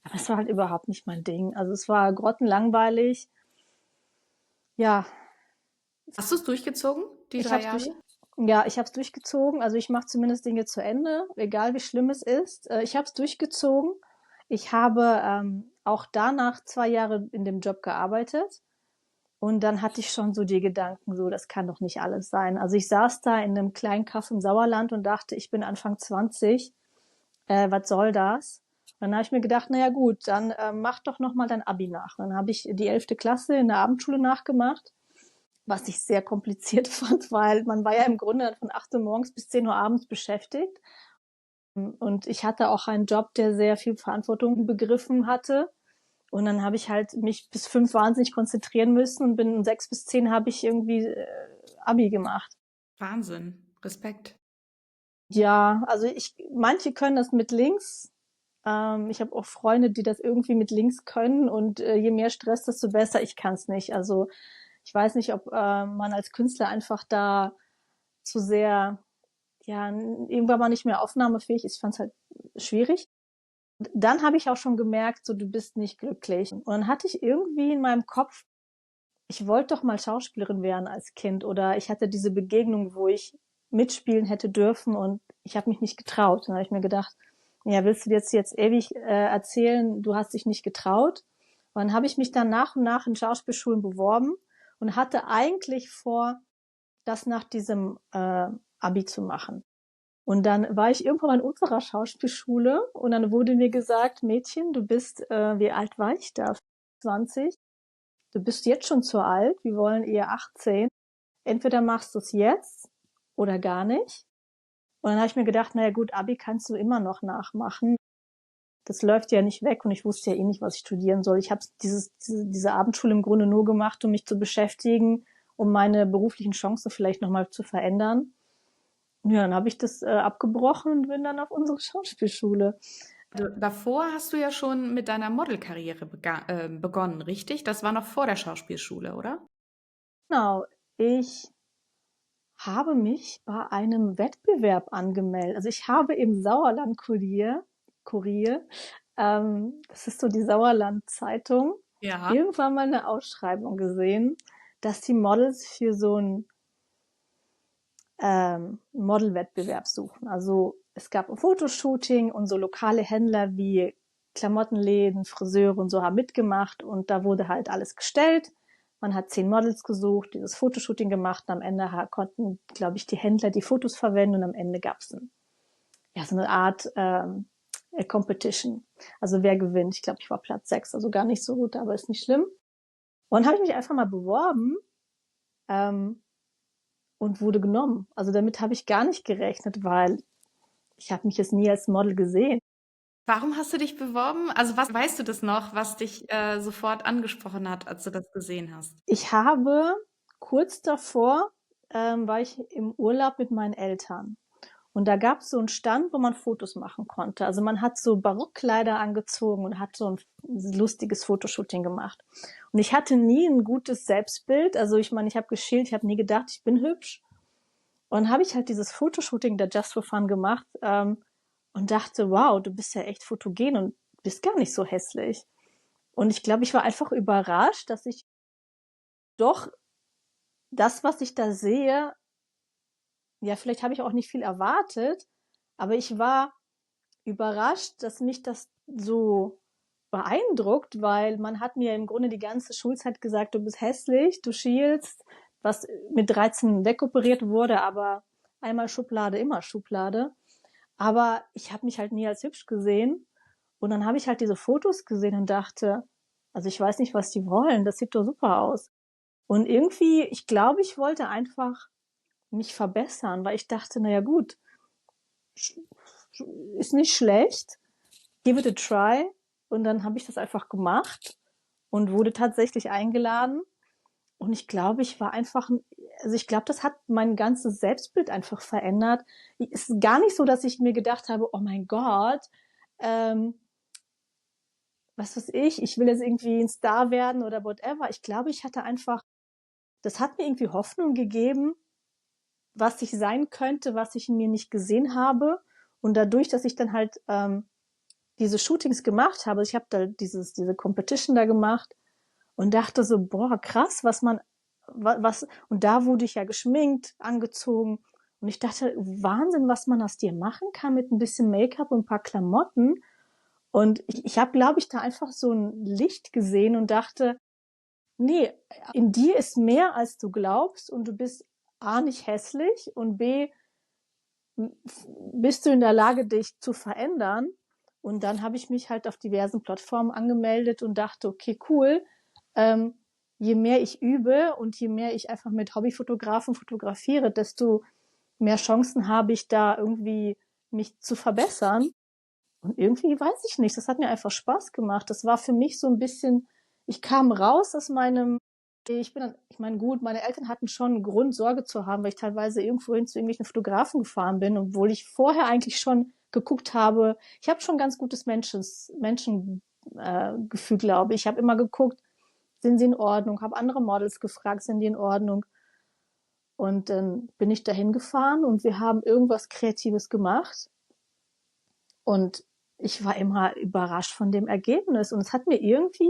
Aber es war halt überhaupt nicht mein Ding. Also es war grottenlangweilig. Ja, Hast du es durchgezogen, die ich drei habe es durch, Jahre? ja, ich habe es durchgezogen. Also ich mache zumindest Dinge zu Ende, egal wie schlimm es ist. Ich habe es durchgezogen. Ich habe auch danach 2 Jahre in dem Job gearbeitet. Und dann hatte ich schon so die Gedanken, so, das kann doch nicht alles sein. Also ich saß da in einem kleinen Kaff im Sauerland und dachte, ich bin Anfang 20, was soll das? Dann habe ich mir gedacht, naja gut, dann mach doch noch mal dein Abi nach. Dann habe ich die 11. Klasse in der Abendschule nachgemacht, was ich sehr kompliziert fand, weil man war ja im Grunde von 8 Uhr morgens bis 10 Uhr abends beschäftigt. Und ich hatte auch einen Job, der sehr viel Verantwortung begriffen hatte. Und dann habe ich halt mich bis 5 wahnsinnig konzentrieren müssen und bin um 6 bis 10 habe ich irgendwie Abi gemacht. Wahnsinn. Respekt. Ja, also manche können das mit links. Ich habe auch Freunde, die das irgendwie mit links können und je mehr Stress, desto besser. Ich kann es nicht. Also ich weiß nicht, ob man als Künstler einfach da zu sehr, ja, irgendwann mal nicht mehr aufnahmefähig ist. Ich fand es halt schwierig. Dann habe ich auch schon gemerkt, so du bist nicht glücklich. Und dann hatte ich irgendwie in meinem Kopf, ich wollte doch mal Schauspielerin werden als Kind oder ich hatte diese Begegnung, wo ich mitspielen hätte dürfen und ich habe mich nicht getraut. Dann habe ich mir gedacht, ja, willst du jetzt ewig erzählen, du hast dich nicht getraut? Und dann habe ich mich dann nach und nach in Schauspielschulen beworben und hatte eigentlich vor, das nach diesem Abi zu machen. Und dann war ich irgendwann mal in unserer Schauspielschule und dann wurde mir gesagt, Mädchen, du bist, wie alt war ich da? 20. Du bist jetzt schon zu alt, wir wollen eher 18. Entweder machst du es jetzt oder gar nicht. Und dann habe ich mir gedacht, naja gut, Abi kannst du immer noch nachmachen. Das läuft ja nicht weg und ich wusste ja eh nicht, was ich studieren soll. Ich habe diese Abendschule im Grunde nur gemacht, um mich zu beschäftigen, um meine beruflichen Chancen vielleicht nochmal zu verändern. Ja, dann habe ich das abgebrochen und bin dann auf unsere Schauspielschule. Also, davor hast du ja schon mit deiner Modelkarriere begonnen, richtig? Das war noch vor der Schauspielschule, oder? Genau, ich habe mich bei einem Wettbewerb angemeldet. Also ich habe im Kurier, das ist so die Sauerland-Zeitung, Ja. irgendwann mal eine Ausschreibung gesehen, dass die Models für so einen Modelwettbewerb suchen. Also es gab ein Fotoshooting und so lokale Händler wie Klamottenläden, Friseure und so haben mitgemacht und da wurde halt alles gestellt. Man hat 10 Models gesucht, dieses Fotoshooting gemacht und am Ende konnten, glaube ich, die Händler die Fotos verwenden und am Ende gab es ja, so eine Art Competition. Also wer gewinnt? Ich glaube, ich war Platz 6, also gar nicht so gut, aber ist nicht schlimm. Und dann habe ich mich einfach mal beworben ähm, und wurde genommen. Also damit habe ich gar nicht gerechnet, weil ich habe mich jetzt nie als Model gesehen. Warum hast du dich beworben? Also, was weißt du das noch, was dich, sofort angesprochen hat, als du das gesehen hast? Ich habe kurz davor, war ich im Urlaub mit meinen Eltern. Und da gab's so 'n Stand, wo man Fotos machen konnte. Also, man hat so Barockkleider angezogen und hat so 'n lustiges Fotoshooting gemacht. Und ich hatte nie 'n gutes Selbstbild. Also, ich meine, ich habe geschält, ich habe nie gedacht, ich bin hübsch. Und dann habe ich halt dieses Fotoshooting da Just for Fun gemacht, und dachte: „Wow, du bist ja echt fotogen und bist gar nicht so hässlich." Und ich glaube, ich war einfach überrascht, dass ich doch das, was ich da sehe, ja, vielleicht habe ich auch nicht viel erwartet, aber ich war überrascht, dass mich das so beeindruckt, weil man hat mir im Grunde die ganze Schulzeit gesagt: „Du bist hässlich, du schielst", was mit 13 wegoperiert wurde, aber einmal Schublade, immer Schublade. Aber ich habe mich halt nie als hübsch gesehen. Und dann habe ich halt diese Fotos gesehen und dachte: „Also, ich weiß nicht, was die wollen. Das sieht doch super aus." Und irgendwie, ich glaube, ich wollte einfach mich verbessern, weil ich dachte: „Na ja gut, sch ist nicht schlecht, give it a try." Und dann habe ich das einfach gemacht und wurde tatsächlich eingeladen. Und ich glaube, ich war einfach, also ich glaube, das hat mein ganzes Selbstbild einfach verändert. Es ist gar nicht so, dass ich mir gedacht habe, oh mein Gott, ähm, was weiß ich will jetzt irgendwie ein Star werden oder whatever. Ich glaube, ich hatte einfach, das hat mir irgendwie Hoffnung gegeben, was ich sein könnte, was ich in mir nicht gesehen habe. Und dadurch, dass ich dann halt diese Shootings gemacht habe, ich habe da diese Competition da gemacht und dachte so, boah, krass, und da wurde ich ja geschminkt, angezogen. Und ich dachte, Wahnsinn, was man aus dir machen kann mit ein bisschen Make-up und ein paar Klamotten. Und ich habe, glaube ich, da einfach so ein Licht gesehen und dachte, nee, in dir ist mehr, als du glaubst und du bist A, nicht hässlich und B, bist du in der Lage, dich zu verändern. Und dann habe ich mich halt auf diversen Plattformen angemeldet und dachte, okay, cool, ähm, je mehr ich übe und je mehr ich einfach mit Hobbyfotografen fotografiere, desto mehr Chancen habe ich da irgendwie mich zu verbessern. Und irgendwie weiß ich nicht, das hat mir einfach Spaß gemacht. Das war für mich so ein bisschen, ich kam raus aus meinem, ich meine, gut, meine Eltern hatten schon einen Grund, Sorge zu haben, weil ich teilweise irgendwohin zu irgendwelchen Fotografen gefahren bin, obwohl ich vorher eigentlich schon geguckt habe. Ich habe schon ganz gutes Gefühl, glaube ich. Ich habe immer geguckt, sind sie in Ordnung, habe andere Models gefragt, sind die in Ordnung. Und dann bin ich dahin gefahren und wir haben irgendwas Kreatives gemacht. Und ich war immer überrascht von dem Ergebnis. Und es hat mir irgendwie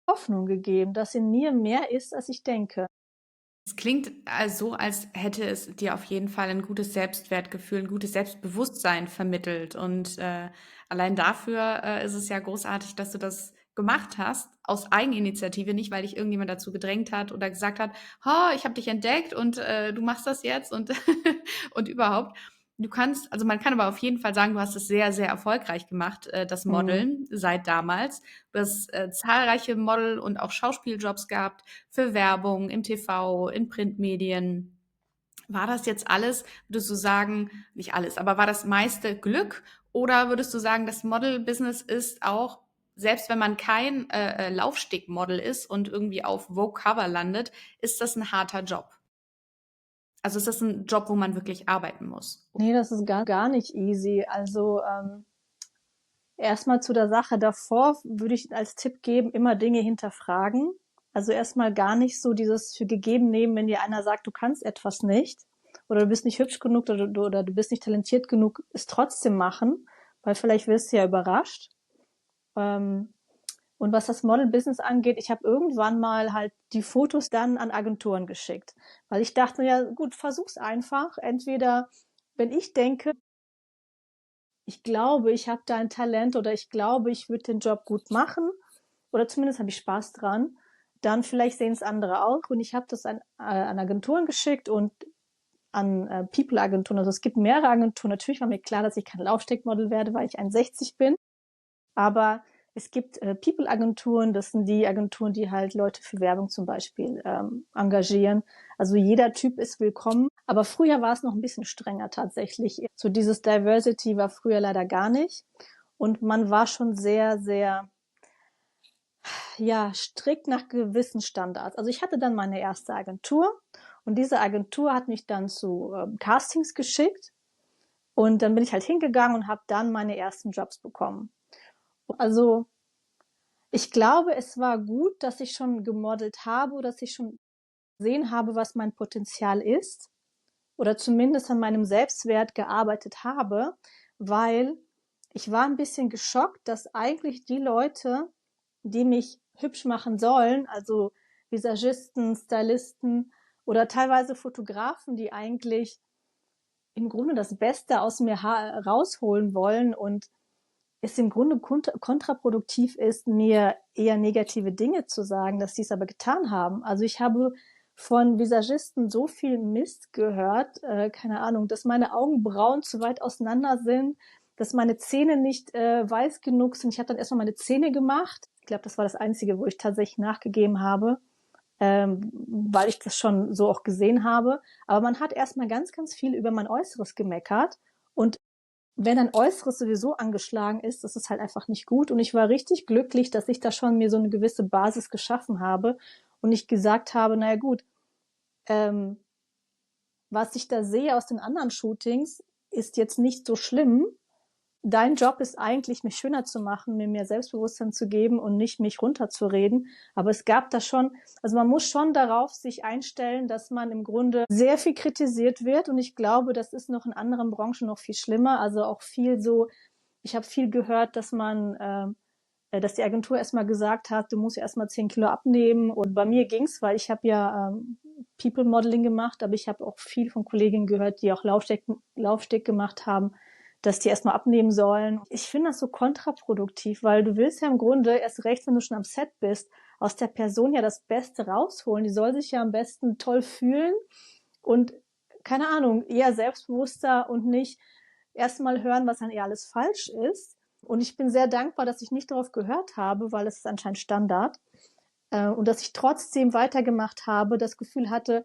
Hoffnung gegeben, dass in mir mehr ist, als ich denke. Es klingt so, als hätte es dir auf jeden Fall ein gutes Selbstwertgefühl, ein gutes Selbstbewusstsein vermittelt. Und allein dafür ist es ja großartig, dass du das gemacht hast, aus Eigeninitiative, nicht weil dich irgendjemand dazu gedrängt hat oder gesagt hat, oh, ich habe dich entdeckt und du machst das jetzt und, und überhaupt. Du kannst, also man kann aber auf jeden Fall sagen, du hast es sehr, sehr erfolgreich gemacht, das Mhm. Modeln seit damals. Du hast zahlreiche Model- und auch Schauspieljobs gehabt für Werbung, im TV, in Printmedien. War das jetzt alles, würdest du sagen, nicht alles, aber war das meiste Glück? Oder würdest du sagen, das Model-Business ist auch, selbst wenn man kein Laufstegmodel ist und irgendwie auf Vogue Cover landet, ist das ein harter Job? Also ist das ein Job, wo man wirklich arbeiten muss? Nee, das ist gar nicht easy. Also erstmal zu der Sache davor würde ich als Tipp geben, immer Dinge hinterfragen. Also erstmal gar nicht so dieses für gegeben nehmen, wenn dir einer sagt, du kannst etwas nicht oder du bist nicht hübsch genug oder du bist nicht talentiert genug, es trotzdem machen, weil vielleicht wirst du ja überrascht. Ähm, und was das Model-Business angeht, ich habe irgendwann mal halt die Fotos dann an Agenturen geschickt, weil ich dachte, ja gut, versuch's einfach. Entweder, wenn ich denke, ich glaube, ich habe da ein Talent oder ich glaube, ich würde den Job gut machen oder zumindest habe ich Spaß dran, dann vielleicht sehen es andere auch. Und ich habe das an Agenturen geschickt und an People-Agenturen. Also es gibt mehrere Agenturen. Natürlich war mir klar, dass ich kein Laufstegmodel werde, weil ich 1,60 bin. Aber es gibt People-Agenturen, das sind die Agenturen, die halt Leute für Werbung zum Beispiel engagieren. Also jeder Typ ist willkommen. Aber früher war es noch ein bisschen strenger tatsächlich. So dieses Diversity war früher leider gar nicht. und man war schon sehr, sehr, ja, strikt nach gewissen Standards. Also ich hatte dann meine erste Agentur und diese Agentur hat mich dann zu Castings geschickt und dann bin ich halt hingegangen und habe dann meine ersten Jobs bekommen. Also ich glaube, es war gut, dass ich schon gemodelt habe, dass ich schon gesehen habe, was mein Potenzial ist oder zumindest an meinem Selbstwert gearbeitet habe, weil ich war ein bisschen geschockt, dass eigentlich die Leute, die mich hübsch machen sollen, also Visagisten, Stylisten oder teilweise Fotografen, die eigentlich im Grunde das Beste aus mir rausholen wollen und es im Grunde kontraproduktiv ist, mir eher negative Dinge zu sagen, dass sie es aber getan haben. Also ich habe von Visagisten so viel Mist gehört, keine Ahnung, dass meine Augenbrauen zu weit auseinander sind, dass meine Zähne nicht weiß genug sind. Ich habe dann erstmal meine Zähne gemacht. Ich glaube, das war das Einzige, wo ich tatsächlich nachgegeben habe, weil ich das schon so auch gesehen habe. Aber man hat erstmal ganz, ganz viel über mein Äußeres gemeckert und wenn ein Äußeres sowieso angeschlagen ist, das ist halt einfach nicht gut. Und ich war richtig glücklich, dass ich da schon mir so eine gewisse Basis geschaffen habe und ich gesagt habe, naja gut, ähm, was ich da sehe aus den anderen Shootings, ist jetzt nicht so schlimm. Dein Job ist eigentlich, mich schöner zu machen, mir mehr Selbstbewusstsein zu geben und nicht mich runterzureden. Aber es gab da schon, also man muss schon darauf sich einstellen, dass man im Grunde sehr viel kritisiert wird. Und ich glaube, das ist noch in anderen Branchen noch viel schlimmer. Also auch viel so, ich habe viel gehört, dass die Agentur erstmal gesagt hat, du musst ja erstmal 10 Kilo abnehmen. Und bei mir ging's, weil ich habe ja People Modeling gemacht, aber ich habe auch viel von Kolleginnen gehört, die auch Laufsteg gemacht haben, dass die erstmal abnehmen sollen. Ich finde das so kontraproduktiv, weil du willst ja im Grunde erst recht, wenn du schon am Set bist, aus der Person ja das Beste rausholen. Die soll sich ja am besten toll fühlen und keine Ahnung, eher selbstbewusster und nicht erstmal hören, was an ihr alles falsch ist. Und ich bin sehr dankbar, dass ich nicht darauf gehört habe, weil es ist anscheinend Standard. Und dass ich trotzdem weitergemacht habe, das Gefühl hatte,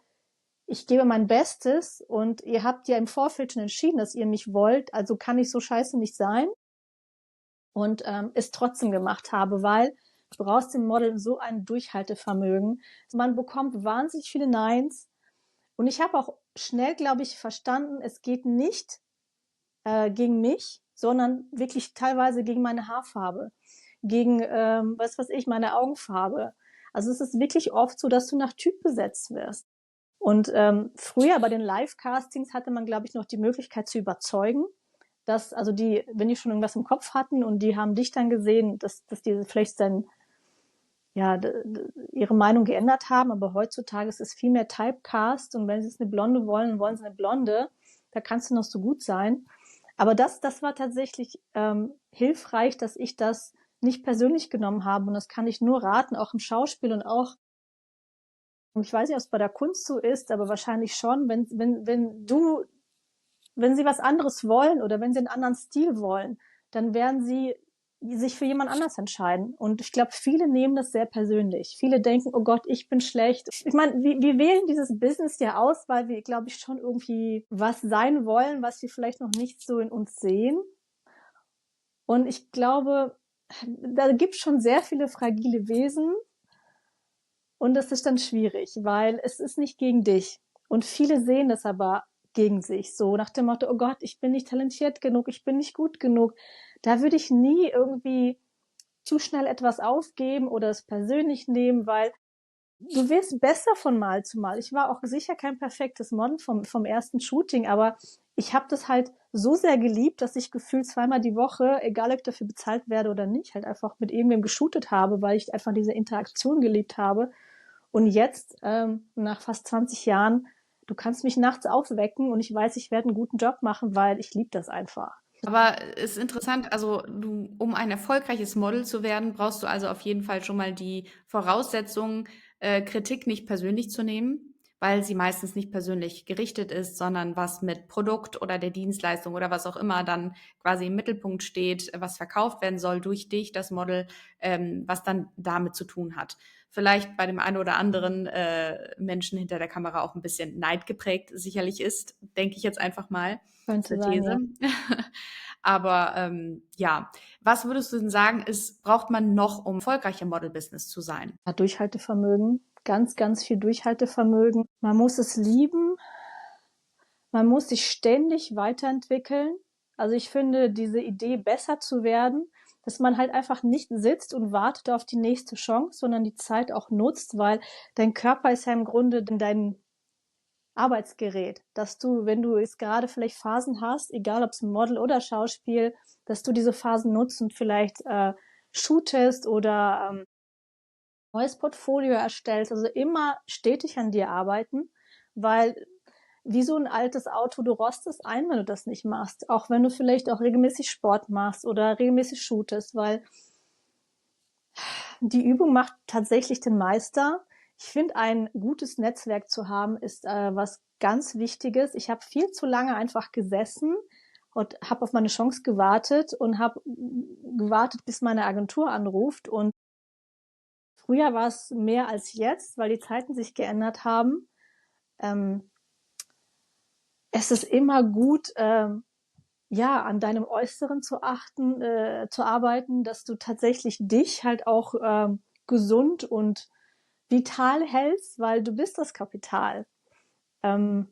ich gebe mein Bestes und ihr habt ja im Vorfeld schon entschieden, dass ihr mich wollt, also kann ich so scheiße nicht sein. Und es trotzdem gemacht habe, weil du brauchst im Model so ein Durchhaltevermögen. Man bekommt wahnsinnig viele Neins. Und ich habe auch schnell, glaube ich, verstanden, es geht nicht gegen mich, sondern wirklich teilweise gegen meine Haarfarbe, gegen, was weiß ich, meine Augenfarbe. Also es ist wirklich oft so, dass du nach Typ besetzt wirst. Und früher bei den Live-Castings hatte man, glaube ich, noch die Möglichkeit zu überzeugen, dass, also die, wenn die schon irgendwas im Kopf hatten und die haben dich dann gesehen, dass die vielleicht dann, ja, ihre Meinung geändert haben, aber heutzutage ist es viel mehr Typecast und wenn sie jetzt eine Blonde wollen, wollen sie eine Blonde, da kannst du noch so gut sein. Aber das war tatsächlich hilfreich, dass ich das nicht persönlich genommen habe und das kann ich nur raten, auch im Schauspiel und auch, ich weiß nicht, ob es bei der Kunst so ist, aber wahrscheinlich schon, wenn sie was anderes wollen oder wenn sie einen anderen Stil wollen, dann werden sie sich für jemand anders entscheiden. Und ich glaube, viele nehmen das sehr persönlich. Viele denken, oh Gott, ich bin schlecht. Ich meine, wir wählen dieses Business ja aus, weil wir, glaube ich, schon irgendwie was sein wollen, was wir vielleicht noch nicht so in uns sehen. Und ich glaube, da gibt es schon sehr viele fragile Wesen. Und das ist dann schwierig, weil es ist nicht gegen dich. Und viele sehen das aber gegen sich, so nach dem Motto, oh Gott, ich bin nicht talentiert genug, ich bin nicht gut genug. Da würde ich nie irgendwie zu schnell etwas aufgeben oder es persönlich nehmen, weil du wirst besser von Mal zu Mal. Ich war auch sicher kein perfektes Model vom ersten Shooting, aber ich habe das halt so sehr geliebt, dass ich gefühlt zweimal die Woche, egal ob ich dafür bezahlt werde oder nicht, halt einfach mit irgendwem geshootet habe, weil ich einfach diese Interaktion geliebt habe. Und jetzt, nach fast 20 Jahren, du kannst mich nachts aufwecken und ich weiß, ich werde einen guten Job machen, weil ich liebe das einfach. Aber es ist interessant, also um ein erfolgreiches Model zu werden, brauchst du also auf jeden Fall schon mal die Voraussetzung, Kritik nicht persönlich zu nehmen, weil sie meistens nicht persönlich gerichtet ist, sondern was mit Produkt oder der Dienstleistung oder was auch immer dann quasi im Mittelpunkt steht, was verkauft werden soll durch dich, das Model, was dann damit zu tun hat. Vielleicht bei dem einen oder anderen Menschen hinter der Kamera auch ein bisschen Neid geprägt sicherlich ist, denke ich jetzt einfach mal. Das ist Könnte eine sein, These. ja. Aber ja, was würdest du denn sagen, braucht man noch, um erfolgreich im Model-Business zu sein? Ja, Durchhaltevermögen, ganz, ganz viel Durchhaltevermögen. Man muss es lieben, man muss sich ständig weiterentwickeln. Also ich finde diese Idee, besser zu werden, dass man halt einfach nicht sitzt und wartet auf die nächste Chance, sondern die Zeit auch nutzt, weil dein Körper ist ja im Grunde dein Arbeitsgerät, dass du, wenn du jetzt gerade vielleicht Phasen hast, egal ob es Model oder Schauspiel, dass du diese Phasen nutzt und vielleicht shootest oder neues Portfolio erstellst, also immer stetig an dir arbeiten, weil wie so ein altes Auto, du rostest ein, wenn du das nicht machst, auch wenn du vielleicht auch regelmäßig Sport machst oder regelmäßig shootest, weil die Übung macht tatsächlich den Meister. Ich finde, ein gutes Netzwerk zu haben, ist was ganz Wichtiges. Ich habe viel zu lange einfach gesessen und habe auf meine Chance gewartet und habe gewartet, bis meine Agentur anruft. Und früher war es mehr als jetzt, weil die Zeiten sich geändert haben. Ähm, Es ist immer gut, ja, an deinem Äußeren zu achten, zu arbeiten, dass du tatsächlich dich halt auch gesund und vital hältst, weil du bist das Kapital. Ähm,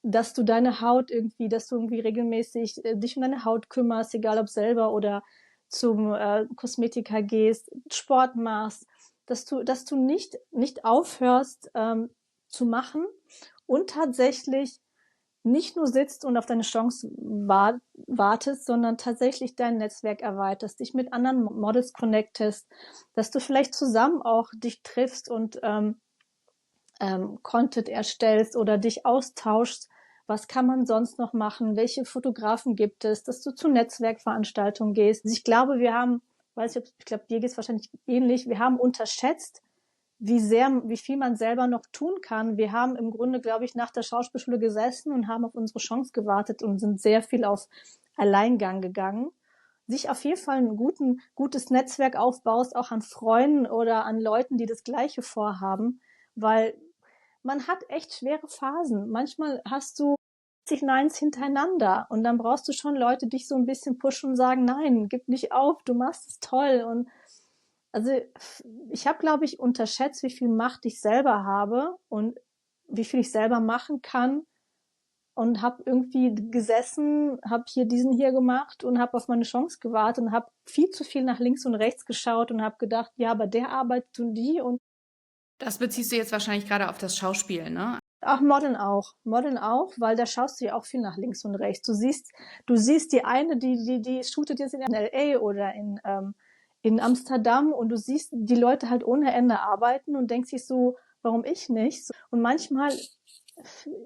Dass du deine Haut irgendwie, dass du irgendwie regelmäßig dich um deine Haut kümmerst, egal ob selber oder zum Kosmetiker gehst, Sport machst, dass du nicht aufhörst zu machen und tatsächlich nicht nur sitzt und auf deine Chance wartest, sondern tatsächlich dein Netzwerk erweiterst, dich mit anderen Models connectest, dass du vielleicht zusammen auch dich triffst und Content erstellst oder dich austauschst. Was kann man sonst noch machen? Welche Fotografen gibt es? Dass du zu Netzwerkveranstaltungen gehst. Also ich glaube, ich glaube, dir geht es wahrscheinlich ähnlich. Wir haben unterschätzt, wie viel man selber noch tun kann. Wir haben im Grunde, glaube ich, nach der Schauspielschule gesessen und haben auf unsere Chance gewartet und sind sehr viel auf Alleingang gegangen. Sich auf jeden Fall gutes Netzwerk aufbaust, auch an Freunden oder an Leuten, die das Gleiche vorhaben, weil man hat echt schwere Phasen. Manchmal hast du 60 Neins hintereinander und dann brauchst du schon Leute, die dich so ein bisschen pushen und sagen, nein, gib nicht auf, du machst es toll. Und also ich habe, glaube ich, unterschätzt, wie viel Macht ich selber habe und wie viel ich selber machen kann und habe irgendwie gesessen, habe hier gemacht und habe auf meine Chance gewartet und habe viel zu viel nach links und rechts geschaut und habe gedacht, ja, aber der arbeitet und die und Das beziehst du jetzt wahrscheinlich gerade auf das Schauspiel, ne? auch Modeln auch, weil da schaust du ja auch viel nach links und rechts. Du siehst die eine, die shootet jetzt in LA oder in Amsterdam und du siehst die Leute halt ohne Ende arbeiten und denkst dich so, warum ich nicht? Und manchmal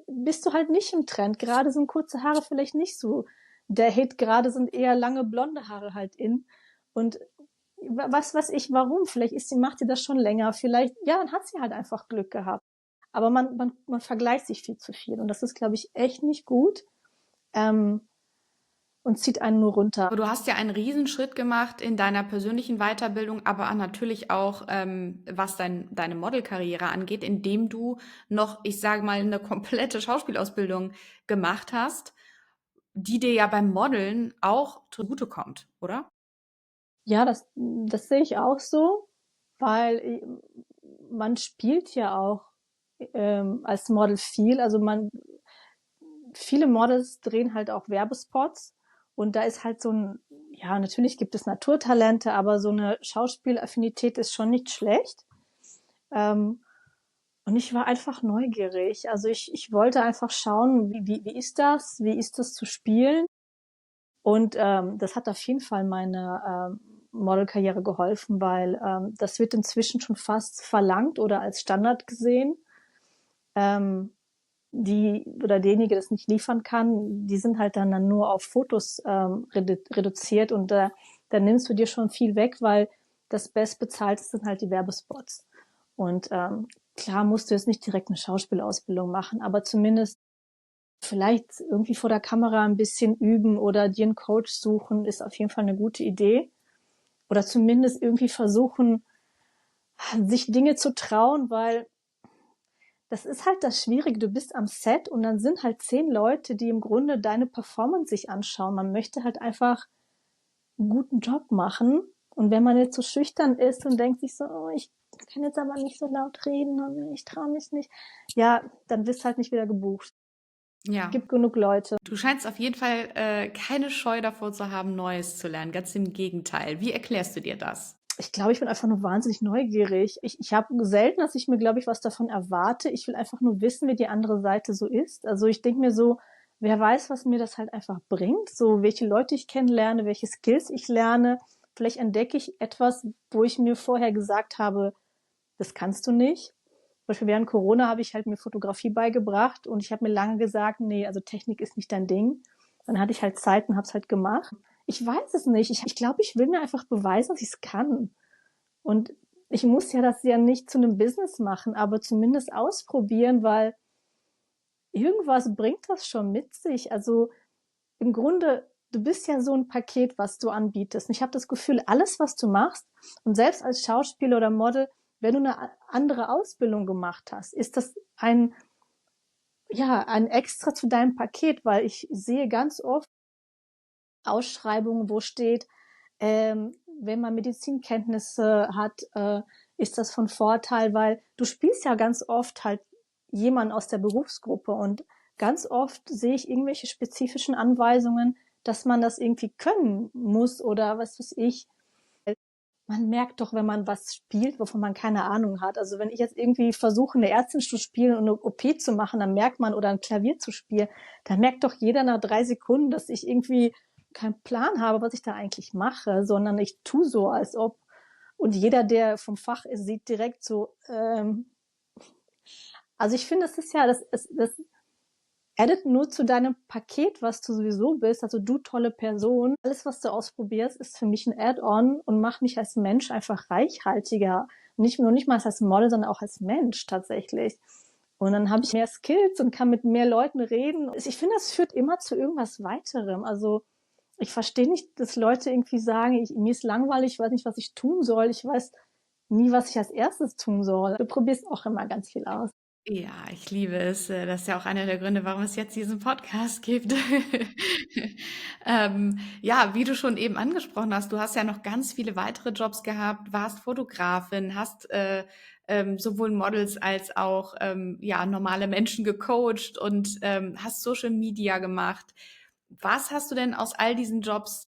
bist du halt nicht im Trend. Gerade sind kurze Haare vielleicht nicht so der Hit. Gerade sind eher lange blonde Haare halt in. Und warum? Vielleicht macht sie das schon länger. Vielleicht, ja, dann hat sie halt einfach Glück gehabt. Aber man vergleicht sich viel zu viel. Und das ist, glaube ich, echt nicht gut. Und zieht einen nur runter. Aber du hast ja einen Riesenschritt gemacht in deiner persönlichen Weiterbildung, aber natürlich auch, was deine Modelkarriere angeht, indem du noch, ich sage mal, eine komplette Schauspielausbildung gemacht hast, die dir ja beim Modeln auch zugutekommt, oder? Ja, das sehe ich auch so, weil man spielt ja auch als Model viel. Also viele Models drehen halt auch Werbespots und da ist halt ja, natürlich gibt es Naturtalente, aber so eine Schauspielaffinität ist schon nicht schlecht. Ähm, und ich war einfach neugierig. Also ich wollte einfach schauen, wie ist das? Wie ist das zu spielen? Und das hat auf jeden Fall meine Modelkarriere geholfen, weil das wird inzwischen schon fast verlangt oder als Standard gesehen. Ähm, derjenige, der das nicht liefern kann, die sind halt dann nur auf Fotos reduziert und da nimmst du dir schon viel weg, weil das Bestbezahlte sind halt die Werbespots. Und klar musst du jetzt nicht direkt eine Schauspielausbildung machen, aber zumindest vielleicht irgendwie vor der Kamera ein bisschen üben oder dir einen Coach suchen, ist auf jeden Fall eine gute Idee. Oder zumindest irgendwie versuchen, sich Dinge zu trauen, weil das ist halt das Schwierige. Du bist am Set und dann sind halt 10 Leute, die im Grunde deine Performance sich anschauen. Man möchte halt einfach einen guten Job machen. Und wenn man jetzt so schüchtern ist und denkt sich so, oh, ich kann jetzt aber nicht so laut reden und ich traue mich nicht, ja, dann wirst du halt nicht wieder gebucht. Ja. Gibt genug Leute. Du scheinst auf jeden Fall keine Scheu davor zu haben, Neues zu lernen. Ganz im Gegenteil. Wie erklärst du dir das? Ich glaube, ich bin einfach nur wahnsinnig neugierig. Ich habe selten, dass ich mir, glaube ich, was davon erwarte. Ich will einfach nur wissen, wie die andere Seite so ist. Also ich denke mir so, wer weiß, was mir das halt einfach bringt. So, welche Leute ich kennenlerne, welche Skills ich lerne. Vielleicht entdecke ich etwas, wo ich mir vorher gesagt habe, das kannst du nicht. Zum Beispiel während Corona habe ich halt mir Fotografie beigebracht und ich habe mir lange gesagt, nee, also Technik ist nicht dein Ding. Dann hatte ich halt Zeit und habe es halt gemacht. Ich weiß es nicht. Ich glaube, ich will mir einfach beweisen, dass ich es kann. Und ich muss ja das ja nicht zu einem Business machen, aber zumindest ausprobieren, weil irgendwas bringt das schon mit sich. Also im Grunde, du bist ja so ein Paket, was du anbietest. Und ich habe das Gefühl, alles, was du machst, und selbst als Schauspieler oder Model, wenn du eine andere Ausbildung gemacht hast, ist das ein Extra zu deinem Paket, weil ich sehe ganz oft Ausschreibungen, wo steht, wenn man Medizinkenntnisse hat, ist das von Vorteil, weil du spielst ja ganz oft halt jemanden aus der Berufsgruppe und ganz oft sehe ich irgendwelche spezifischen Anweisungen, dass man das irgendwie können muss oder was weiß ich. Man merkt doch, wenn man was spielt, wovon man keine Ahnung hat. Also wenn ich jetzt irgendwie versuche, eine Ärztin zu spielen und eine OP zu machen, dann merkt man, oder ein Klavier zu spielen, dann merkt doch jeder nach 3 Sekunden, dass ich irgendwie keinen Plan habe, was ich da eigentlich mache, sondern ich tue so, als ob. Und jeder, der vom Fach ist, sieht direkt so, also ich finde, das ist ja, das addet nur zu deinem Paket, was du sowieso bist, also du tolle Person. Alles, was du ausprobierst, ist für mich ein Add-on und macht mich als Mensch einfach reichhaltiger. Nicht mal als Model, sondern auch als Mensch tatsächlich. Und dann habe ich mehr Skills und kann mit mehr Leuten reden. Ich finde, das führt immer zu irgendwas Weiterem. Also ich verstehe nicht, dass Leute irgendwie sagen, mir ist langweilig, ich weiß nicht, was ich tun soll. Ich weiß nie, was ich als erstes tun soll. Du probierst auch immer ganz viel aus. Ja, ich liebe es. Das ist ja auch einer der Gründe, warum es jetzt diesen Podcast gibt. Ja, wie du schon eben angesprochen hast, du hast ja noch ganz viele weitere Jobs gehabt, warst Fotografin, hast sowohl Models als auch ja, normale Menschen gecoacht und hast Social Media gemacht. Was hast du denn aus all diesen Jobs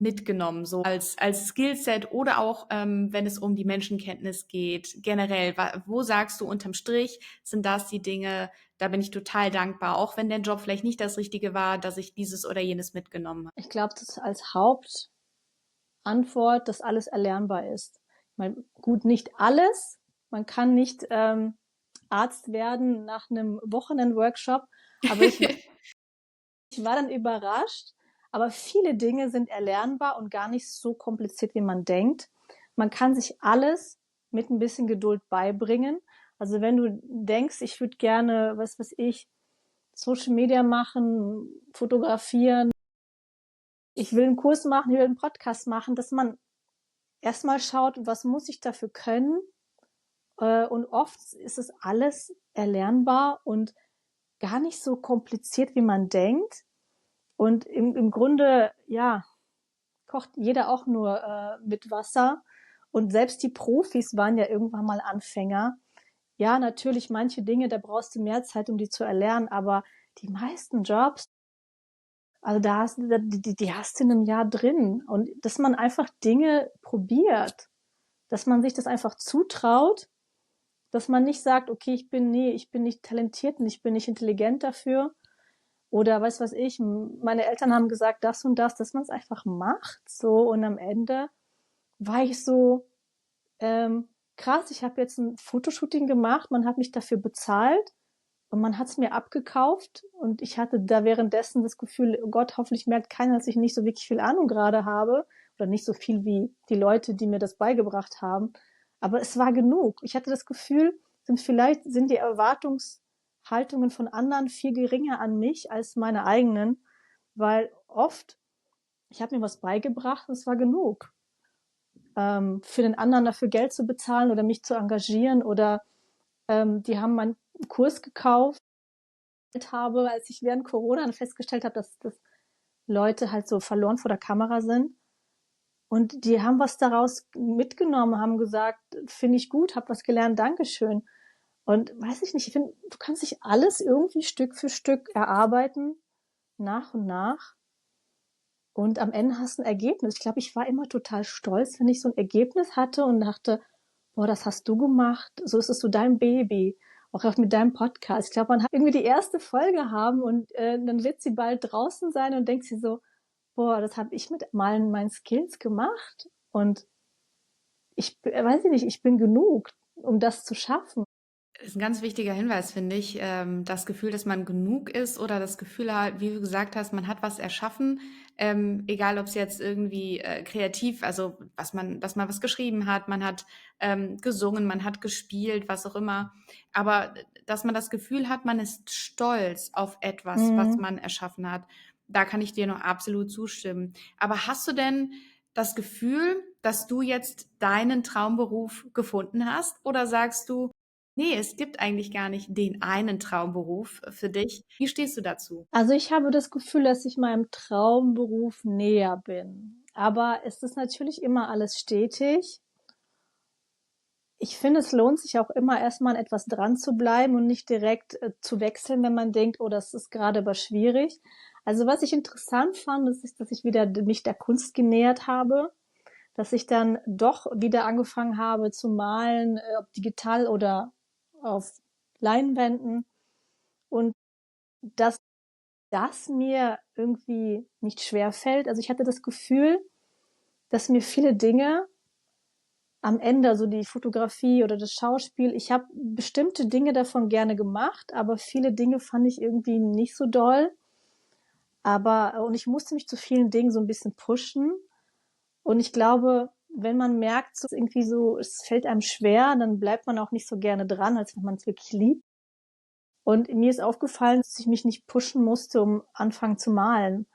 mitgenommen, so als Skillset oder auch, wenn es um die Menschenkenntnis geht, generell? Wo sagst du unterm Strich, sind das die Dinge, da bin ich total dankbar, auch wenn der Job vielleicht nicht das Richtige war, dass ich dieses oder jenes mitgenommen habe? Ich glaube, das als Hauptantwort, dass alles erlernbar ist. Ich meine, gut, nicht alles. Man kann nicht Arzt werden nach einem Wochenend-Workshop, aber ich war dann überrascht. Aber viele Dinge sind erlernbar und gar nicht so kompliziert, wie man denkt. Man kann sich alles mit ein bisschen Geduld beibringen. Also wenn du denkst, ich würde gerne, was weiß ich, Social Media machen, fotografieren, ich will einen Kurs machen, ich will einen Podcast machen, dass man erstmal schaut, was muss ich dafür können. Und oft ist es alles erlernbar und gar nicht so kompliziert, wie man denkt. Und im Grunde, ja, kocht jeder auch nur mit Wasser. Und selbst die Profis waren ja irgendwann mal Anfänger. Ja, natürlich, manche Dinge, da brauchst du mehr Zeit, um die zu erlernen, aber die meisten Jobs, also die hast du in einem Jahr drin. Und dass man einfach Dinge probiert, dass man sich das einfach zutraut, dass man nicht sagt, okay, ich bin nicht talentiert und ich bin nicht intelligent dafür. Oder weiß was ich, meine Eltern haben gesagt, das und das, dass man es einfach macht. So, und am Ende war ich so, krass, ich habe jetzt ein Fotoshooting gemacht, man hat mich dafür bezahlt und man hat es mir abgekauft und ich hatte da währenddessen das Gefühl, oh Gott, hoffentlich merkt keiner, dass ich nicht so wirklich viel Ahnung gerade habe oder nicht so viel wie die Leute, die mir das beigebracht haben. Aber es war genug. Ich hatte das Gefühl, vielleicht sind die Erwartungshaltungen von anderen viel geringer an mich als meine eigenen, weil oft, ich habe mir was beigebracht und es war genug. Für den anderen dafür Geld zu bezahlen oder mich zu engagieren oder die haben einen Kurs gekauft habe, als ich während Corona festgestellt habe, dass Leute halt so verloren vor der Kamera sind. Und die haben was daraus mitgenommen, haben gesagt, finde ich gut, hab was gelernt, Dankeschön. Und weiß ich nicht, ich finde, du kannst dich alles irgendwie Stück für Stück erarbeiten, nach und nach. Und am Ende hast du ein Ergebnis. Ich glaube, ich war immer total stolz, wenn ich so ein Ergebnis hatte und dachte, boah, das hast du gemacht. So ist es so dein Baby. Auch mit deinem Podcast. Ich glaube, man hat irgendwie die erste Folge haben und dann wird sie bald draußen sein und denkt sie so, boah, das habe ich mit meinen Skills gemacht. Und ich weiß nicht, ich bin genug, um das zu schaffen. Das ist ein ganz wichtiger Hinweis, finde ich. Das Gefühl, dass man genug ist oder das Gefühl hat, wie du gesagt hast, man hat was erschaffen, egal ob es jetzt irgendwie kreativ, also dass man was geschrieben hat, man hat gesungen, man hat gespielt, was auch immer. Aber dass man das Gefühl hat, man ist stolz auf etwas, was Mhm. man erschaffen hat, da kann ich dir noch absolut zustimmen. Aber hast du denn das Gefühl, dass du jetzt deinen Traumberuf gefunden hast? Oder sagst du, nee, es gibt eigentlich gar nicht den einen Traumberuf für dich. Wie stehst du dazu? Also ich habe das Gefühl, dass ich meinem Traumberuf näher bin. Aber es ist natürlich immer alles stetig. Ich finde, es lohnt sich auch immer erstmal an etwas dran zu bleiben und nicht direkt zu wechseln, wenn man denkt, oh, das ist gerade aber schwierig. Also was ich interessant fand, ist, dass ich wieder mich der Kunst genähert habe, dass ich dann doch wieder angefangen habe zu malen, ob digital oder auf Leinwänden und dass das mir irgendwie nicht schwer fällt. Also ich hatte das Gefühl, dass mir viele Dinge am Ende, also die Fotografie oder das Schauspiel, ich habe bestimmte Dinge davon gerne gemacht, aber viele Dinge fand ich irgendwie nicht so doll. Und ich musste mich zu vielen Dingen so ein bisschen pushen. Und ich glaube, wenn man merkt, so irgendwie so, es fällt einem schwer, dann bleibt man auch nicht so gerne dran, als wenn man es wirklich liebt. Und mir ist aufgefallen, dass ich mich nicht pushen musste, um anfangen zu malen.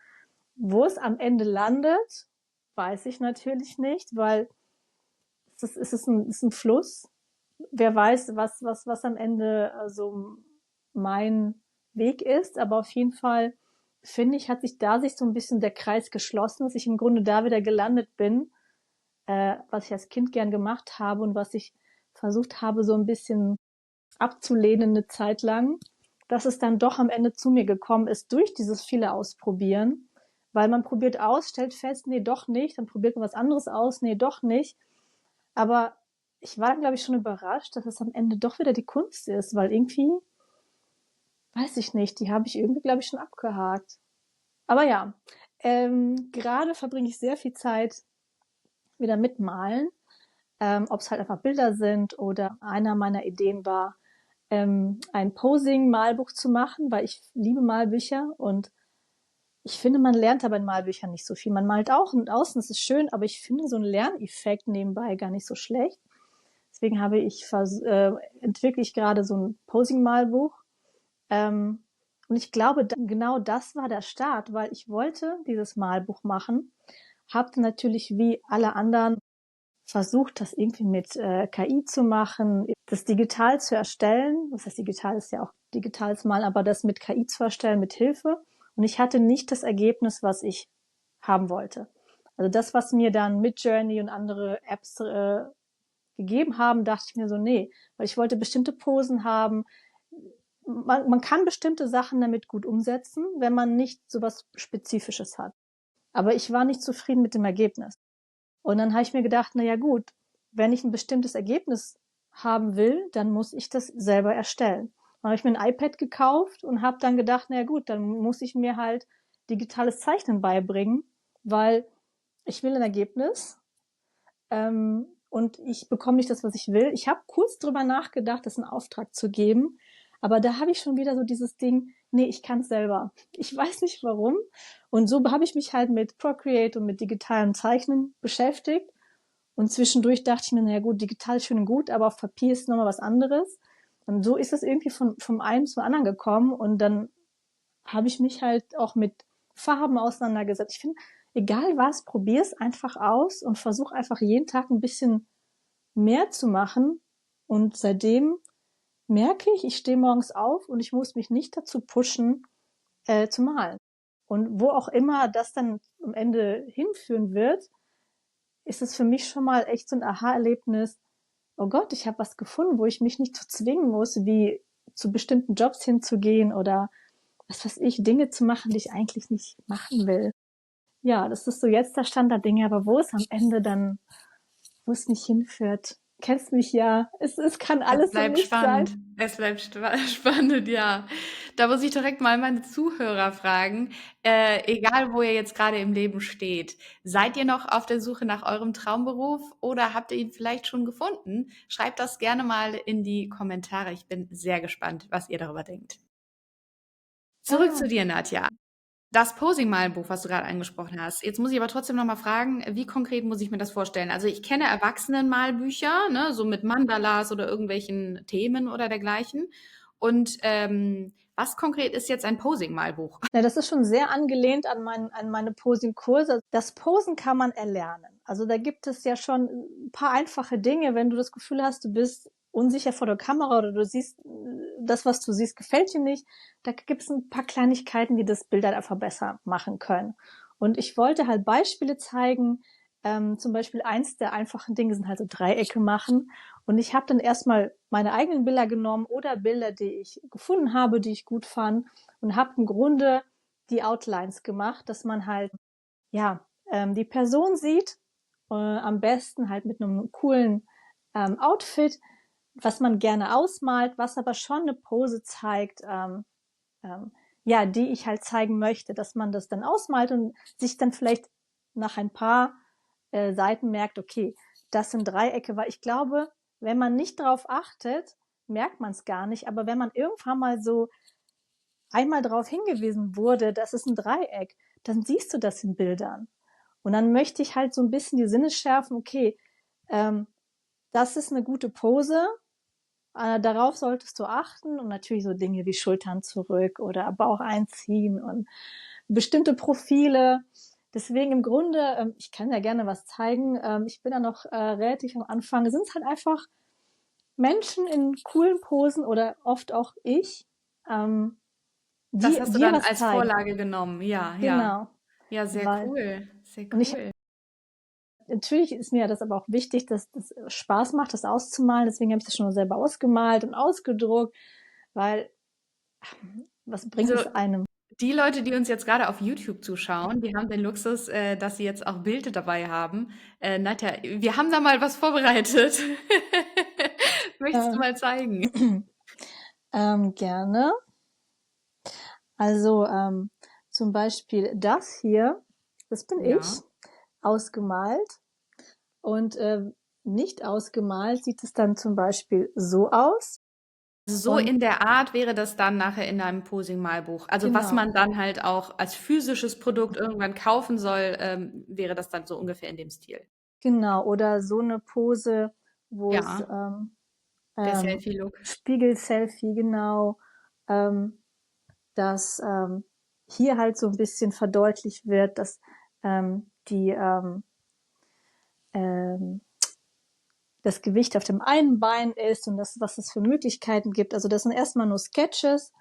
Wo es am Ende landet, weiß ich natürlich nicht, weil es ist ein Fluss. Wer weiß, was am Ende so mein Weg ist. Aber auf jeden Fall, finde ich, hat sich so ein bisschen der Kreis geschlossen, dass ich im Grunde da wieder gelandet bin, was ich als Kind gern gemacht habe und was ich versucht habe, so ein bisschen abzulehnen eine Zeit lang, dass es dann doch am Ende zu mir gekommen ist durch dieses viele Ausprobieren, weil man probiert aus, stellt fest, nee, doch nicht, dann probiert man was anderes aus, nee, doch nicht. Aber ich war dann, glaube ich, schon überrascht, dass es am Ende doch wieder die Kunst ist, weil irgendwie, weiß ich nicht, die habe ich irgendwie, glaube ich, schon abgehakt. Aber ja, gerade verbringe ich sehr viel Zeit wieder mit Malen, ob es halt einfach Bilder sind oder einer meiner Ideen war, ein Posing-Malbuch zu machen, weil ich liebe Malbücher und ich finde, man lernt aber in Malbüchern nicht so viel. Man malt auch und außen, das ist schön, aber ich finde so einen Lerneffekt nebenbei gar nicht so schlecht. Deswegen entwickle ich gerade so ein Posing-Malbuch. Und ich glaube, genau das war der Start, weil ich wollte dieses Malbuch machen, habe natürlich wie alle anderen versucht, das irgendwie mit KI zu machen, das digital zu erstellen. Das heißt, digital ist ja auch digitales Malen, aber das mit KI zu erstellen, mit Hilfe. Und ich hatte nicht das Ergebnis, was ich haben wollte. Also das, was mir dann Midjourney und andere Apps gegeben haben, dachte ich mir so, nee, weil ich wollte bestimmte Posen haben. Man kann bestimmte Sachen damit gut umsetzen, wenn man nicht so was Spezifisches hat. Aber ich war nicht zufrieden mit dem Ergebnis. Und dann habe ich mir gedacht, na ja gut, wenn ich ein bestimmtes Ergebnis haben will, dann muss ich das selber erstellen. Dann habe ich mir ein iPad gekauft und habe dann gedacht, na ja gut, dann muss ich mir halt digitales Zeichnen beibringen, weil ich will ein Ergebnis und ich bekomme nicht das, was ich will. Ich habe kurz drüber nachgedacht, das in Auftrag zu geben, aber da habe ich schon wieder so dieses Ding, nee, ich kann es selber. Ich weiß nicht warum. Und so habe ich mich halt mit Procreate und mit digitalem Zeichnen beschäftigt. Und zwischendurch dachte ich mir, naja gut, digital ist schön und gut, aber auf Papier ist nochmal was anderes. Und so ist es irgendwie vom einen zum anderen gekommen. Und dann habe ich mich halt auch mit Farben auseinandergesetzt. Ich finde, egal was, probier es einfach aus und versuch einfach jeden Tag ein bisschen mehr zu machen. Und seitdem merke ich stehe morgens auf und ich muss mich nicht dazu pushen, zu malen. Und wo auch immer das dann am Ende hinführen wird, ist es für mich schon mal echt so ein Aha-Erlebnis. Oh Gott, ich habe was gefunden, wo ich mich nicht zu zwingen muss, wie zu bestimmten Jobs hinzugehen oder was weiß ich, Dinge zu machen, die ich eigentlich nicht machen will. Ja, das ist so jetzt der Stand der Dinge, aber wo es am Ende dann, wo es mich hinführt, kennst mich ja, es kann Es alles und bleibt nichts sein. spannend. Es bleibt spannend, ja. Da muss ich direkt mal meine Zuhörer fragen, egal wo ihr jetzt gerade im Leben steht, seid ihr noch auf der Suche nach eurem Traumberuf oder habt ihr ihn vielleicht schon gefunden? Schreibt das gerne mal in die Kommentare. Ich bin sehr gespannt, was ihr darüber denkt. Zurück zu Ah, dir, Nadja. Das Posing-Malbuch, was du gerade angesprochen hast. Jetzt muss ich aber trotzdem noch mal fragen, wie konkret muss ich mir das vorstellen? Also ich kenne Erwachsenenmalbücher, ne, so mit Mandalas oder irgendwelchen Themen oder dergleichen. Und was konkret ist jetzt ein Posing-Malbuch? ja, das ist schon sehr angelehnt an meine Posing-Kurse. Das Posen kann man erlernen. Also da gibt es ja schon ein paar einfache Dinge, wenn du das Gefühl hast, du bist unsicher vor der Kamera oder du siehst, das, was du siehst, gefällt dir nicht. Da gibt es ein paar Kleinigkeiten, die das Bild halt einfach besser machen können. Und ich wollte halt Beispiele zeigen. Zum Beispiel eins der einfachen Dinge sind halt so Dreiecke machen. Und ich habe dann erstmal meine eigenen Bilder genommen oder Bilder, die ich gefunden habe, die ich gut fand und habe im Grunde die Outlines gemacht, dass man halt ja die Person sieht, am besten halt mit einem coolen Outfit, was man gerne ausmalt, was aber schon eine Pose zeigt, ähm, ja, die ich halt zeigen möchte, dass man das dann ausmalt und sich dann vielleicht nach ein paar Seiten merkt, okay, das sind Dreiecke, weil ich glaube, wenn man nicht drauf achtet, merkt man es gar nicht, aber wenn man irgendwann mal so einmal darauf hingewiesen wurde, das ist ein Dreieck, dann siehst du das in Bildern. Und dann möchte ich halt so ein bisschen die Sinne schärfen, okay, ähm, das ist eine gute Pose, darauf solltest du achten und natürlich so Dinge wie Schultern zurück oder Bauch einziehen und bestimmte Profile. Deswegen im Grunde, ich kann ja gerne was zeigen, ich bin da noch relativ am Anfang, sind es halt einfach Menschen in coolen Posen oder oft auch ich, ähm, Das die hast du dir dann was als zeigen. Vorlage genommen. Ja, ja. Genau, Ja, sehr weil cool. Sehr und ich cool. natürlich ist mir das aber auch wichtig, dass das Spaß macht, das auszumalen. Deswegen habe ich das schon selber ausgemalt und ausgedruckt, weil was bringt Also es einem? die Leute, die uns jetzt gerade auf YouTube zuschauen, die haben den Luxus, dass sie jetzt auch Bilder dabei haben. Nadja, wir haben da mal was vorbereitet. Möchtest du Äh, mal zeigen? gerne. Also zum Beispiel das hier, das bin ich, Ja. ausgemalt. Und nicht ausgemalt sieht es dann zum Beispiel so aus. So Und in der Art wäre das dann nachher in einem Posing-Malbuch. Also was genau, man dann halt auch als physisches Produkt irgendwann kaufen soll, wäre das dann so ungefähr in dem Stil. genau. Oder so eine Pose, wo es Ja, der Selfie-Look. Spiegel-Selfie, genau, ähm, dass hier halt so ein bisschen verdeutlicht wird, dass die ähm, das Gewicht auf dem einen Bein ist und das, was es für Möglichkeiten gibt. Also das sind erstmal nur Sketches.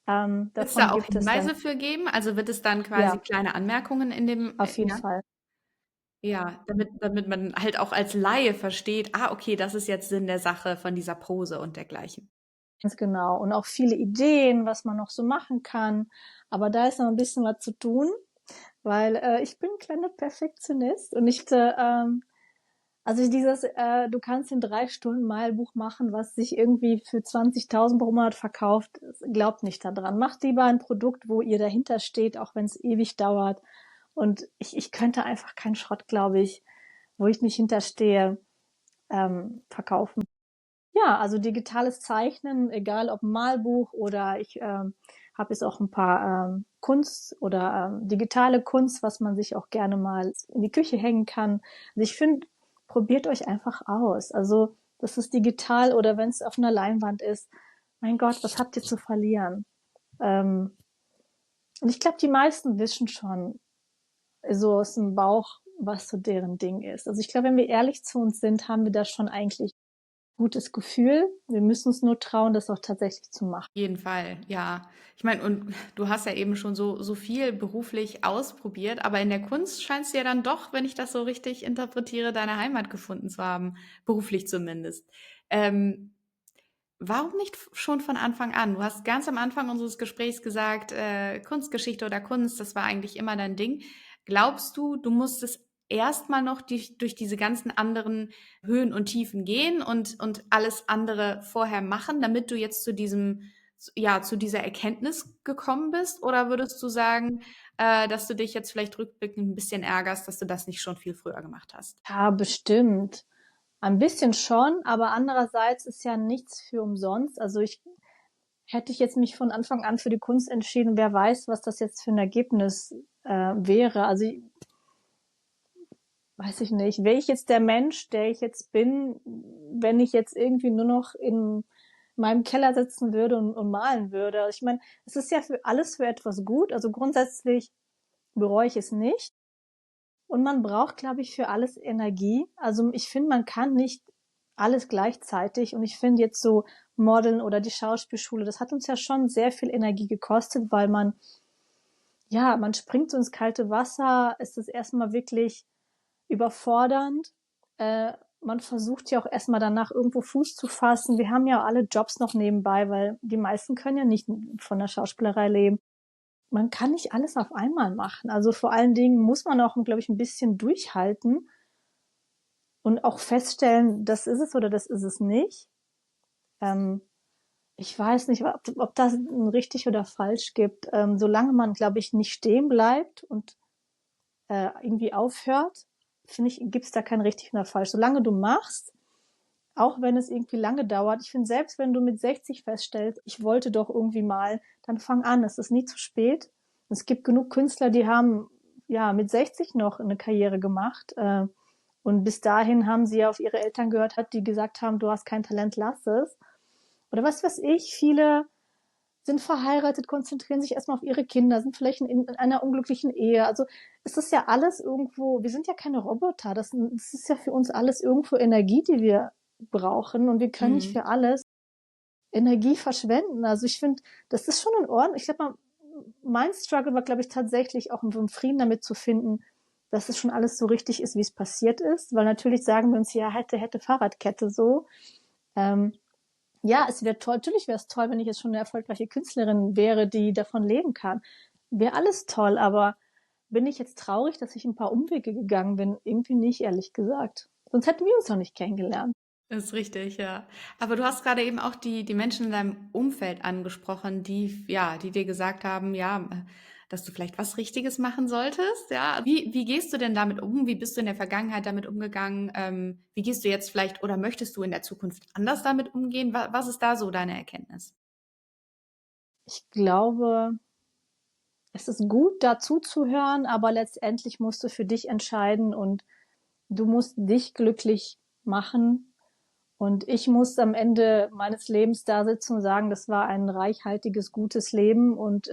Wird es Davon da auch gibt es dann, Hinweise für geben? Also wird es dann quasi ja, kleine Anmerkungen in dem, auf jeden ja? Fall. Ja, damit man halt auch als Laie versteht, ah, okay, das ist jetzt Sinn der Sache von dieser Pose und dergleichen. Ganz genau. Und auch viele Ideen, was man noch so machen kann. Aber da ist noch ein bisschen was zu tun, weil ich bin ein kleiner Perfektionist und ich also dieses, du kannst in 3 Stunden Malbuch machen, was sich irgendwie für 20.000 pro Monat verkauft, glaubt nicht daran. Macht lieber ein Produkt, wo ihr dahinter steht, auch wenn es ewig dauert. Und ich könnte einfach keinen Schrott, glaube ich, wo ich nicht hinterstehe, verkaufen. Ja, also digitales Zeichnen, egal ob ein Malbuch oder ich habe jetzt auch ein paar Kunst oder digitale Kunst, was man sich auch gerne mal in die Küche hängen kann. Also ich finde, probiert euch einfach aus. Also das ist digital oder wenn es auf einer Leinwand ist. Mein Gott, was habt ihr zu verlieren? Ähm, und ich glaube, die meisten wissen schon so aus dem Bauch, was so deren Ding ist. Also ich glaube, wenn wir ehrlich zu uns sind, haben wir das schon eigentlich gutes Gefühl. Wir müssen uns nur trauen, das auch tatsächlich zu machen. Jeden Fall, ja. Ich meine, und du hast ja eben schon so viel beruflich ausprobiert, aber in der Kunst scheinst du ja dann doch, wenn ich das so richtig interpretiere, deine Heimat gefunden zu haben, beruflich zumindest. Ähm, Warum nicht schon von Anfang an? Du hast ganz am Anfang unseres Gesprächs gesagt, Kunstgeschichte oder Kunst, das war eigentlich immer dein Ding. Glaubst du, du musstest erstmal noch durch diese ganzen anderen Höhen und Tiefen gehen und alles andere vorher machen, damit du jetzt ja, zu dieser Erkenntnis gekommen bist? Oder würdest du sagen, dass du dich jetzt vielleicht rückblickend ein bisschen ärgerst, dass du das nicht schon viel früher gemacht hast? Ja, bestimmt. Ein bisschen schon, aber andererseits ist ja nichts für umsonst. Also hätte ich jetzt mich von Anfang an für die Kunst entschieden, wer weiß, was das jetzt für ein Ergebnis wäre. Also weiß ich nicht. Wäre ich jetzt der Mensch, der ich jetzt bin, wenn ich jetzt irgendwie nur noch in meinem Keller sitzen würde und malen würde? Ich meine, es ist ja für alles für etwas gut. Also grundsätzlich bereue ich es nicht. Und man braucht, glaube ich, für alles Energie. Also ich finde, man kann nicht alles gleichzeitig. Und ich finde jetzt so Modeln oder die Schauspielschule, das hat uns ja schon sehr viel Energie gekostet, weil ja, man springt so ins kalte Wasser, ist es erstmal wirklich überfordernd. Man versucht ja auch erstmal danach irgendwo Fuß zu fassen. Wir haben ja alle Jobs noch nebenbei, weil die meisten können ja nicht von der Schauspielerei leben. Man kann nicht alles auf einmal machen. Also vor allen Dingen muss man auch, glaube ich, ein bisschen durchhalten und auch feststellen, das ist es oder das ist es nicht. Ähm, Ich weiß nicht, ob das ein richtig oder falsch gibt. Solange man, glaube ich, nicht stehen bleibt und irgendwie aufhört, finde ich, gibt es da kein richtig oder falsch. Solange du machst, auch wenn es irgendwie lange dauert, ich finde, selbst wenn du mit 60 feststellst, ich wollte doch irgendwie mal, dann fang an, es ist nie zu spät. Es gibt genug Künstler, die haben ja mit 60 noch eine Karriere gemacht. Und bis dahin haben sie ja auf ihre Eltern gehört, die gesagt haben, du hast kein Talent, lass es. Oder was weiß ich, viele sind verheiratet, konzentrieren sich erstmal auf ihre Kinder, sind vielleicht in einer unglücklichen Ehe. Also es ist ja alles irgendwo, wir sind ja keine Roboter. Das ist ja für uns alles irgendwo Energie, die wir brauchen. Und wir können nicht Mhm. für alles Energie verschwenden. Also ich finde, das ist schon in Ordnung. Ich glaube mal, mein Struggle war, glaube ich, tatsächlich auch einen Frieden damit zu finden, dass es schon alles so richtig ist, wie es passiert ist. Weil natürlich sagen wir uns, ja, hätte Fahrradkette so. Ähm, ja, es wäre toll, natürlich wäre es toll, wenn ich jetzt schon eine erfolgreiche Künstlerin wäre, die davon leben kann. Wäre alles toll, aber bin ich jetzt traurig, dass ich ein paar Umwege gegangen bin? Irgendwie nicht, ehrlich gesagt. Sonst hätten wir uns noch nicht kennengelernt. Das ist richtig, ja. Aber du hast gerade eben auch die Menschen in deinem Umfeld angesprochen, die dir gesagt haben, ja, dass du vielleicht was Richtiges machen solltest, ja. Wie gehst du denn damit um? Wie bist du in der Vergangenheit damit umgegangen? Wie gehst du jetzt vielleicht oder möchtest du in der Zukunft anders damit umgehen? Was ist da so deine Erkenntnis? Ich glaube, es ist gut, dazu zu hören, aber letztendlich musst du für dich entscheiden und du musst dich glücklich machen. Und ich muss am Ende meines Lebens da sitzen und sagen, das war ein reichhaltiges, gutes Leben und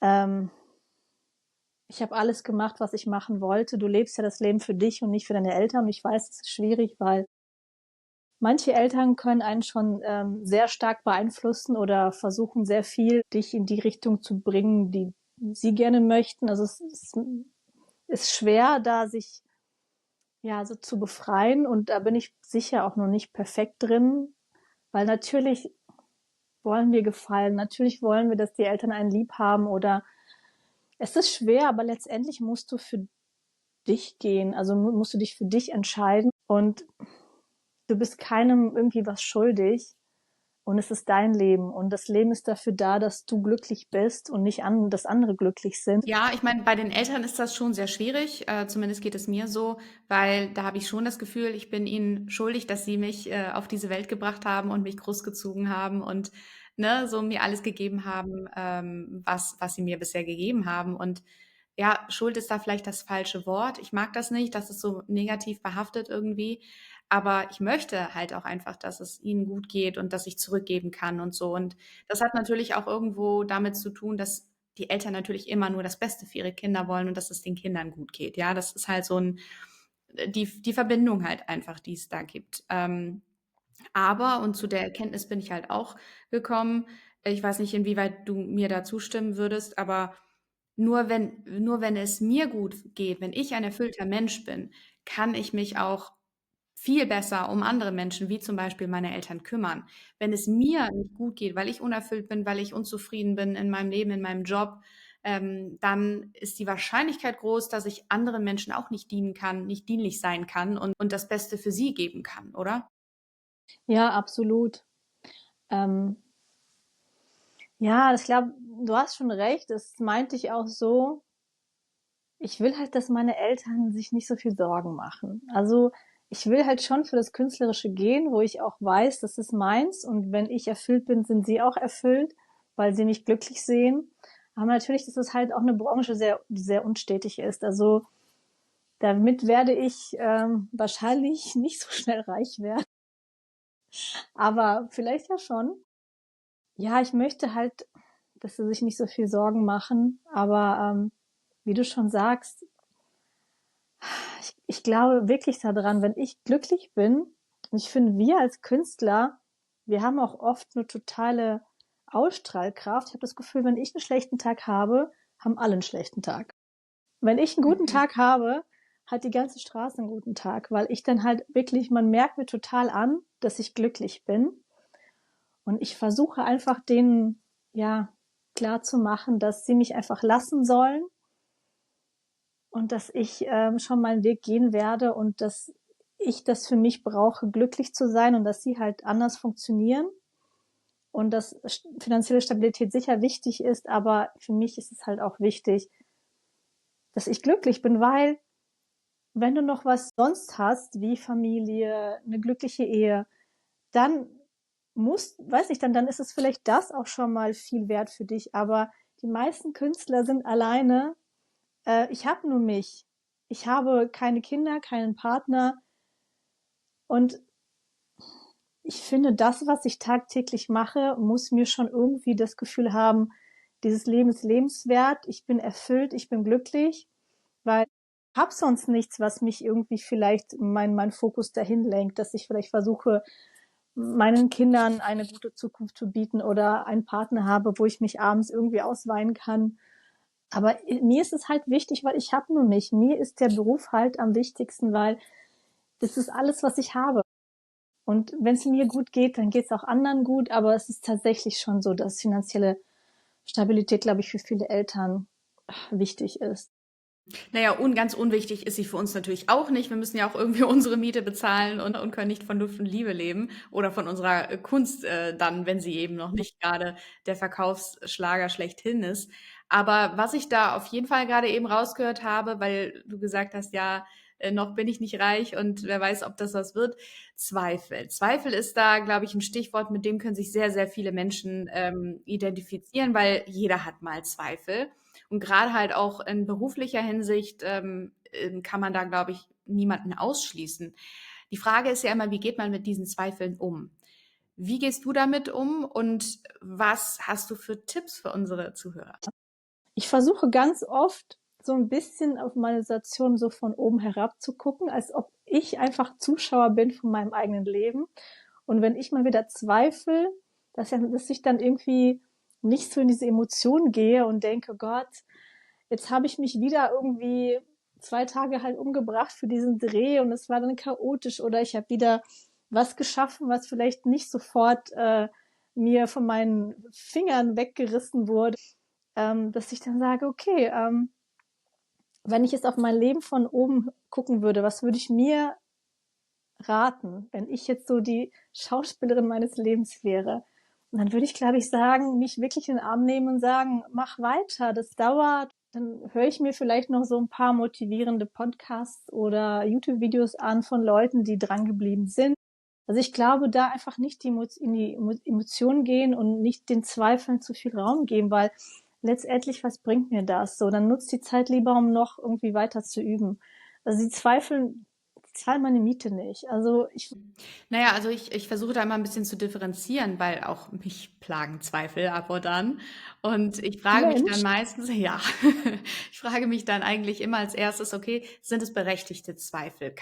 ähm, ich habe alles gemacht, was ich machen wollte. Du lebst ja das Leben für dich und nicht für deine Eltern. Und ich weiß, es ist schwierig, weil manche Eltern können einen schon sehr stark beeinflussen oder versuchen sehr viel, dich in die Richtung zu bringen, die sie gerne möchten. Also ist schwer, da sich ja so zu befreien. Und da bin ich sicher auch noch nicht perfekt drin, weil natürlich wollen wir gefallen. Natürlich wollen wir, dass die Eltern einen lieb haben oder es ist schwer, aber letztendlich musst du für dich gehen. Also musst du dich für dich entscheiden und du bist keinem irgendwie was schuldig und es ist dein Leben und das Leben ist dafür da, dass du glücklich bist und nicht dass andere glücklich sind. Ja, ich meine, bei den Eltern ist das schon sehr schwierig, zumindest geht es mir so, weil da habe ich schon das Gefühl, ich bin ihnen schuldig, dass sie mich auf diese Welt gebracht haben und mich großgezogen haben und ne, so mir alles gegeben haben, was sie mir bisher gegeben haben. Und ja, Schuld ist da vielleicht das falsche Wort. Ich mag das nicht, dass es so negativ behaftet irgendwie. Aber ich möchte halt auch einfach, dass es ihnen gut geht und dass ich zurückgeben kann und so. Und das hat natürlich auch irgendwo damit zu tun, dass die Eltern natürlich immer nur das Beste für ihre Kinder wollen und dass es den Kindern gut geht. Ja, das ist halt so ein die Verbindung halt einfach, die es da gibt. Aber, und zu der Erkenntnis bin ich halt auch gekommen, ich weiß nicht, inwieweit du mir da zustimmen würdest, aber nur wenn es mir gut geht, wenn ich ein erfüllter Mensch bin, kann ich mich auch viel besser um andere Menschen, wie zum Beispiel meine Eltern, kümmern. Wenn es mir nicht gut geht, weil ich unerfüllt bin, weil ich unzufrieden bin in meinem Leben, in meinem Job, dann ist die Wahrscheinlichkeit groß, dass ich anderen Menschen auch nicht dienen kann, nicht dienlich sein kann und das Beste für sie geben kann, oder? Ja, absolut. Ähm, ja, ich glaube, du hast schon recht. Das meinte ich auch so. Ich will halt, dass meine Eltern sich nicht so viel Sorgen machen. Also ich will halt schon für das Künstlerische gehen, wo ich auch weiß, das ist meins. Und wenn ich erfüllt bin, sind sie auch erfüllt, weil sie mich glücklich sehen. Aber natürlich ist es halt auch eine Branche, die sehr unstetig ist. Also damit werde ich wahrscheinlich nicht so schnell reich werden. Aber vielleicht ja schon. Ja, ich möchte halt, dass sie sich nicht so viel Sorgen machen. Aber wie du schon sagst, ich glaube wirklich daran, wenn ich glücklich bin, und ich finde, wir als Künstler, wir haben auch oft eine totale Ausstrahlkraft. Ich habe das Gefühl, wenn ich einen schlechten Tag habe, haben alle einen schlechten Tag. Wenn ich einen guten Mhm. Tag habe, hat die ganze Straße einen guten Tag, weil ich dann halt wirklich, man merkt mir total an, dass ich glücklich bin. Und ich versuche einfach denen, ja, klar zu machen, dass sie mich einfach lassen sollen und dass ich schon meinen Weg gehen werde und dass ich das für mich brauche, glücklich zu sein und dass sie halt anders funktionieren und dass finanzielle Stabilität sicher wichtig ist, aber für mich ist es halt auch wichtig, dass ich glücklich bin, weil wenn du noch was sonst hast, wie Familie, eine glückliche Ehe, dann weiß ich dann ist es vielleicht das auch schon mal viel wert für dich, aber die meisten Künstler sind alleine. Ich habe nur mich. Ich habe keine Kinder, keinen Partner. Und ich finde, das, was ich tagtäglich mache, muss mir schon irgendwie das Gefühl haben, dieses Leben ist lebenswert, ich bin erfüllt, ich bin glücklich, weil ich habe sonst nichts, was mich irgendwie vielleicht mein Fokus dahin lenkt, dass ich vielleicht versuche, meinen Kindern eine gute Zukunft zu bieten oder einen Partner habe, wo ich mich abends irgendwie ausweinen kann. Aber mir ist es halt wichtig, weil ich habe nur mich. Mir ist der Beruf halt am wichtigsten, weil das ist alles, was ich habe. Und wenn es mir gut geht, dann geht es auch anderen gut. Aber es ist tatsächlich schon so, dass finanzielle Stabilität, glaube ich, für viele Eltern wichtig ist. Naja, ganz unwichtig ist sie für uns natürlich auch nicht. Wir müssen ja auch irgendwie unsere Miete bezahlen und können nicht von Luft und Liebe leben oder von unserer Kunst dann, wenn sie eben noch nicht gerade der Verkaufsschlager schlechthin ist. Aber was ich da auf jeden Fall gerade eben rausgehört habe, weil du gesagt hast, ja, noch bin ich nicht reich und wer weiß, ob das was wird. Zweifel. Zweifel ist da, glaube ich, ein Stichwort, mit dem können sich sehr, sehr viele Menschen identifizieren, weil jeder hat mal Zweifel. Und gerade halt auch in beruflicher Hinsicht kann man da, glaube ich, niemanden ausschließen. Die Frage ist ja immer, wie geht man mit diesen Zweifeln um? Wie gehst du damit um und was hast du für Tipps für unsere Zuhörer? Ich versuche ganz oft so ein bisschen auf meine Situation so von oben herab zu gucken, als ob ich einfach Zuschauer bin von meinem eigenen Leben. Und wenn ich mal wieder zweifle, dass ich dann irgendwie nicht so in diese Emotionen gehe und denke, Gott, jetzt habe ich mich wieder irgendwie 2 Tage halt umgebracht für diesen Dreh und es war dann chaotisch oder ich habe wieder was geschaffen, was vielleicht nicht sofort mir von meinen Fingern weggerissen wurde, dass ich dann sage, okay, wenn ich jetzt auf mein Leben von oben gucken würde, was würde ich mir raten, wenn ich jetzt so die Schauspielerin meines Lebens wäre? Und dann würde ich, glaube ich, sagen, mich wirklich in den Arm nehmen und sagen, mach weiter, das dauert. Dann höre ich mir vielleicht noch so ein paar motivierende Podcasts oder YouTube-Videos an von Leuten, die dran geblieben sind. Also ich glaube, da einfach nicht in die Emotionen gehen und nicht den Zweifeln zu viel Raum geben, weil letztendlich, was bringt mir das? So, dann nutzt die Zeit lieber, um noch irgendwie weiter zu üben. Also die zahle meine Miete nicht. Also ich Naja, also ich versuche da immer ein bisschen zu differenzieren, weil auch mich plagen Zweifel ab und an. Und ich frage mich dann Mensch, meistens, ja, ich frage mich dann eigentlich immer als erstes, okay, sind es berechtigte Zweifel?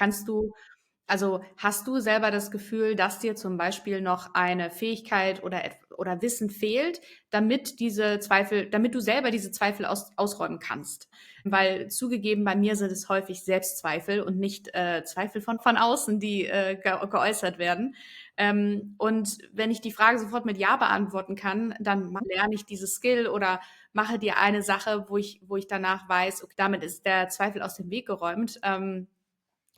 Also hast du selber das Gefühl, dass dir zum Beispiel noch eine Fähigkeit oder Wissen fehlt, damit du selber diese Zweifel ausräumen kannst? Weil zugegeben, bei mir sind es häufig Selbstzweifel und nicht Zweifel von außen, die geäußert werden. Und wenn ich die Frage sofort mit Ja beantworten kann, dann lerne ich dieses Skill oder mache dir eine Sache, wo ich danach weiß, okay, damit ist der Zweifel aus dem Weg geräumt.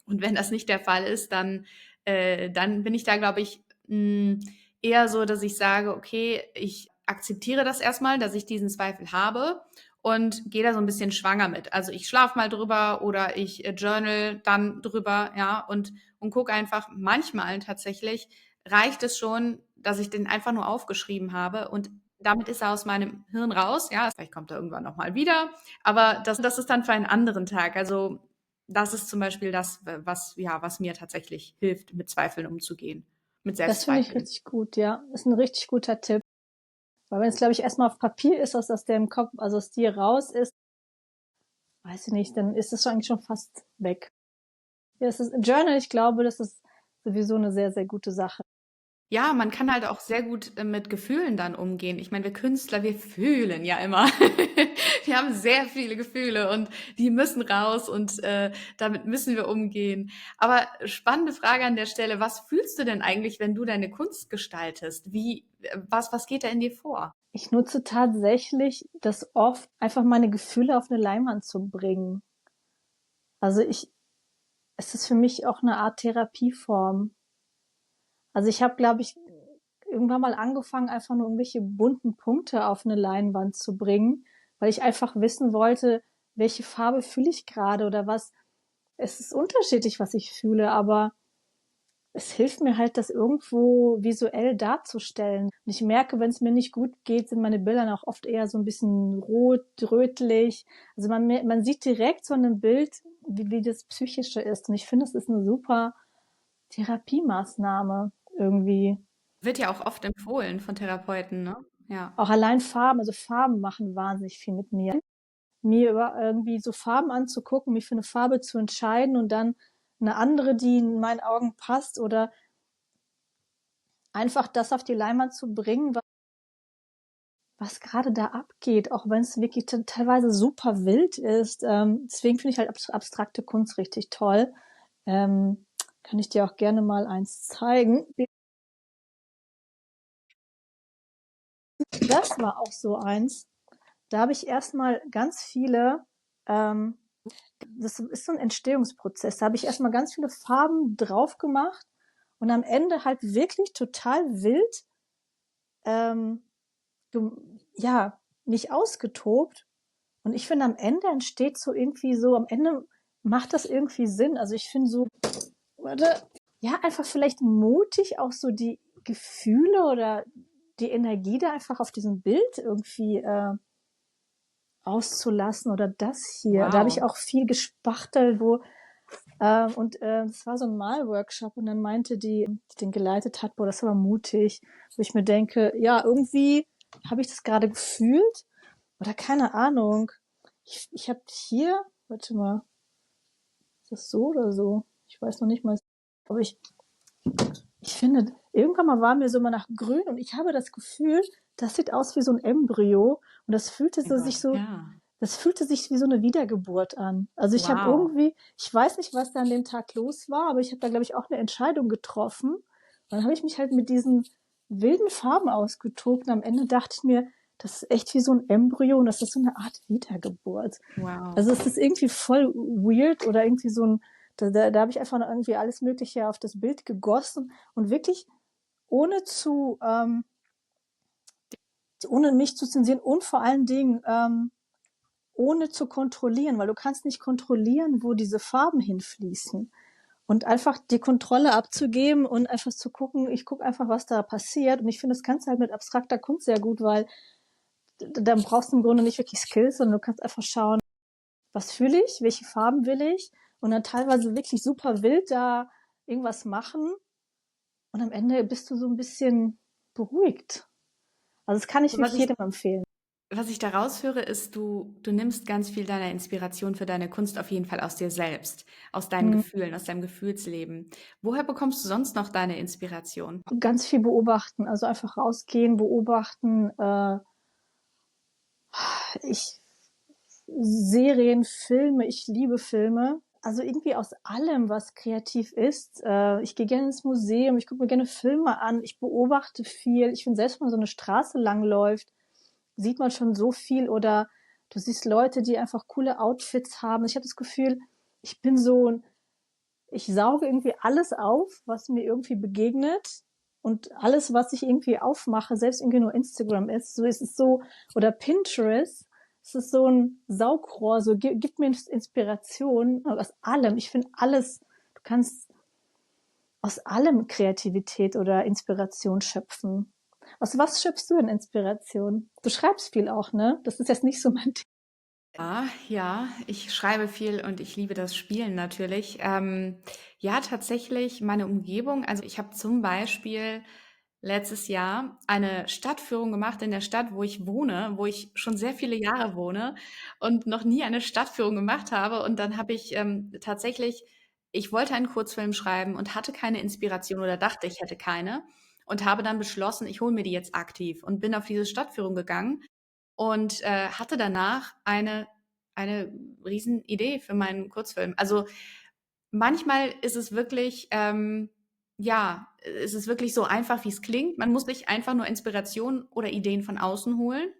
Und wenn das nicht der Fall ist, dann bin ich da, glaube ich, eher so, dass ich sage, okay, ich akzeptiere das erstmal, dass ich diesen Zweifel habe und gehe da so ein bisschen schwanger mit. Also ich schlafe mal drüber oder ich journal dann drüber, ja, und gucke einfach, manchmal tatsächlich reicht es schon, dass ich den einfach nur aufgeschrieben habe und damit ist er aus meinem Hirn raus, ja, vielleicht kommt er irgendwann nochmal wieder, aber das ist dann für einen anderen Tag. Also das ist zum Beispiel das, was mir tatsächlich hilft, mit Zweifeln umzugehen, mit das finde ich Selbstzweifeln. richtig gut, ja. Ist ein richtig guter Tipp. Weil wenn es, glaube ich, erstmal auf Papier ist, dass aus dem Kopf, also aus dir raus ist, weiß ich nicht, dann ist es eigentlich schon fast weg. Ja, es ist Journal, ich glaube, das ist sowieso eine sehr, sehr gute Sache. Ja, man kann halt auch sehr gut mit Gefühlen dann umgehen. Ich meine, wir Künstler, wir fühlen ja immer. Wir haben sehr viele Gefühle und die müssen raus und damit müssen wir umgehen. Aber spannende Frage an der Stelle, was fühlst du denn eigentlich, wenn du deine Kunst gestaltest? Was geht da in dir vor? Ich nutze tatsächlich das oft, einfach meine Gefühle auf eine Leinwand zu bringen. Also es ist für mich auch eine Art Therapieform. Also ich habe, glaube ich, irgendwann mal angefangen, einfach nur irgendwelche bunten Punkte auf eine Leinwand zu bringen, weil ich einfach wissen wollte, welche Farbe fühle ich gerade oder was. Es ist unterschiedlich, was ich fühle, aber es hilft mir halt, das irgendwo visuell darzustellen. Und ich merke, wenn es mir nicht gut geht, sind meine Bilder auch oft eher so ein bisschen rot, rötlich. Also man sieht direkt so an einem Bild, wie das Psychische ist. Und ich finde, es ist eine super Therapiemaßnahme irgendwie. Wird ja auch oft empfohlen von Therapeuten, ne? Ja. Auch allein Farben, also Farben machen wahnsinnig viel mit mir. Mir über irgendwie so Farben anzugucken, mich für eine Farbe zu entscheiden und dann eine andere, die in meinen Augen passt oder einfach das auf die Leinwand zu bringen, was gerade da abgeht, auch wenn es wirklich teilweise super wild ist. Deswegen finde ich halt abstrakte Kunst richtig toll. Ähm, kann ich dir auch gerne mal eins zeigen. Das war auch so eins. Da habe ich erstmal ganz viele, ähm, das ist so ein Entstehungsprozess. Da habe ich erstmal ganz viele Farben drauf gemacht und am Ende halt wirklich total wild, ähm, ja, mich ausgetobt. Und ich finde, am Ende entsteht so irgendwie so, am Ende macht das irgendwie Sinn. Also ich finde so, warte, ja, einfach vielleicht mutig auch so die Gefühle oder die Energie da einfach auf diesem Bild irgendwie auszulassen oder das hier. Da habe ich Wow. auch viel gespachtelt, das war so ein Malworkshop und dann meinte die den geleitet hat, boah, das war mutig, wo ich mir denke, ja, irgendwie habe ich das gerade gefühlt oder keine Ahnung. Ich habe hier, warte mal, ist das so oder so? Ich weiß noch nicht mal, aber ich finde, irgendwann mal war mir so mal nach grün und ich habe das Gefühl, das sieht aus wie so ein Embryo und Mein Gott, ja. das fühlte sich wie so eine Wiedergeburt an. Also ich habe Wow. irgendwie, ich weiß nicht, was da an dem Tag los war, aber ich habe da, glaube ich, auch eine Entscheidung getroffen. Und dann habe ich mich halt mit diesen wilden Farben ausgetobt und am Ende dachte ich mir, das ist echt wie so ein Embryo und das ist so eine Art Wiedergeburt. Wow. Also es ist irgendwie voll weird oder irgendwie so ein, da habe ich einfach noch irgendwie alles Mögliche auf das Bild gegossen und wirklich ohne ohne mich zu zensieren und vor allen Dingen ohne zu kontrollieren, weil du kannst nicht kontrollieren, wo diese Farben hinfließen. Und einfach die Kontrolle abzugeben und einfach zu gucken, ich gucke einfach, was da passiert. Und ich finde, das kannst du halt mit abstrakter Kunst sehr gut, weil da brauchst du im Grunde nicht wirklich Skills, sondern du kannst einfach schauen, was fühle ich, welche Farben will ich und dann teilweise wirklich super wild da irgendwas machen und am Ende bist du so ein bisschen beruhigt. Also das kann ich Was wirklich ich, jedem empfehlen. was ich daraus höre, ist, du nimmst ganz viel deiner Inspiration für deine Kunst auf jeden Fall aus dir selbst, aus deinen Mhm. Gefühlen, aus deinem Gefühlsleben. Woher bekommst du sonst noch deine Inspiration? Ganz viel beobachten, also einfach rausgehen, beobachten. Ich Serien, Filme, ich liebe Filme. Also irgendwie aus allem, was kreativ ist. Ich gehe gerne ins Museum, ich gucke mir gerne Filme an, ich beobachte viel. Ich finde, selbst wenn man so eine Straße lang läuft, sieht man schon so viel oder du siehst Leute, die einfach coole Outfits haben. Ich habe das Gefühl, ich bin so, ich sauge irgendwie alles auf, was mir irgendwie begegnet und alles, was ich irgendwie aufmache, selbst irgendwie nur Instagram ist, so ist es so, oder Pinterest, es ist so ein Saugrohr, so gibt mir Inspiration aus allem. Ich finde alles, du kannst aus allem Kreativität oder Inspiration schöpfen. Aus was schöpfst du denn Inspiration? Du schreibst viel auch, ne? Das ist jetzt nicht so mein Thema. Ja, ja, ich schreibe viel und ich liebe das Spielen natürlich. Ja, tatsächlich meine Umgebung. Also ich habe zum Beispiel letztes Jahr eine Stadtführung gemacht in der Stadt, wo ich wohne, wo ich schon sehr viele Jahre wohne und noch nie eine Stadtführung gemacht habe. Und dann habe ich tatsächlich, ich wollte einen Kurzfilm schreiben und hatte keine Inspiration oder dachte, ich hätte keine und habe dann beschlossen, ich hole mir die jetzt aktiv und bin auf diese Stadtführung gegangen und hatte danach eine riesen Idee für meinen Kurzfilm. Also manchmal ist es wirklich, ja, ist es wirklich so einfach, wie es klingt. Man muss sich einfach nur Inspiration oder Ideen von außen holen.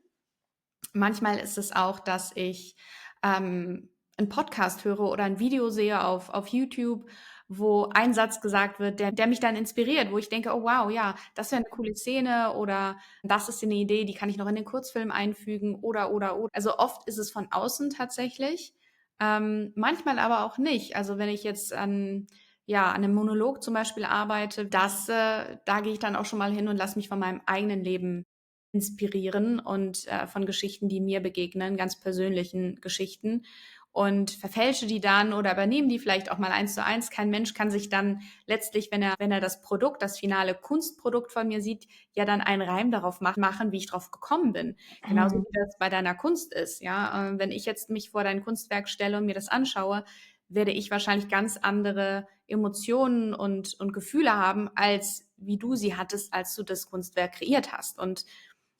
Manchmal ist es auch, dass ich einen Podcast höre oder ein Video sehe auf YouTube, wo ein Satz gesagt wird, der mich dann inspiriert, wo ich denke, oh wow, ja, das wäre eine coole Szene oder das ist eine Idee, die kann ich noch in den Kurzfilm einfügen oder. Also oft ist es von außen tatsächlich, manchmal aber auch nicht. Also wenn ich jetzt an einem Monolog zum Beispiel arbeite, da gehe ich dann auch schon mal hin und lasse mich von meinem eigenen Leben inspirieren und von Geschichten, die mir begegnen, ganz persönlichen Geschichten und verfälsche die dann oder übernehme die vielleicht auch mal eins zu eins. Kein Mensch kann sich dann letztlich, wenn er das Produkt, das finale Kunstprodukt von mir sieht, ja dann einen Reim darauf machen, wie ich drauf gekommen bin. Genauso Mhm. wie das bei deiner Kunst ist. Ja, wenn ich jetzt mich vor dein Kunstwerk stelle und mir das anschaue, werde ich wahrscheinlich ganz andere Emotionen und Gefühle haben, als wie du sie hattest, als du das Kunstwerk kreiert hast. Und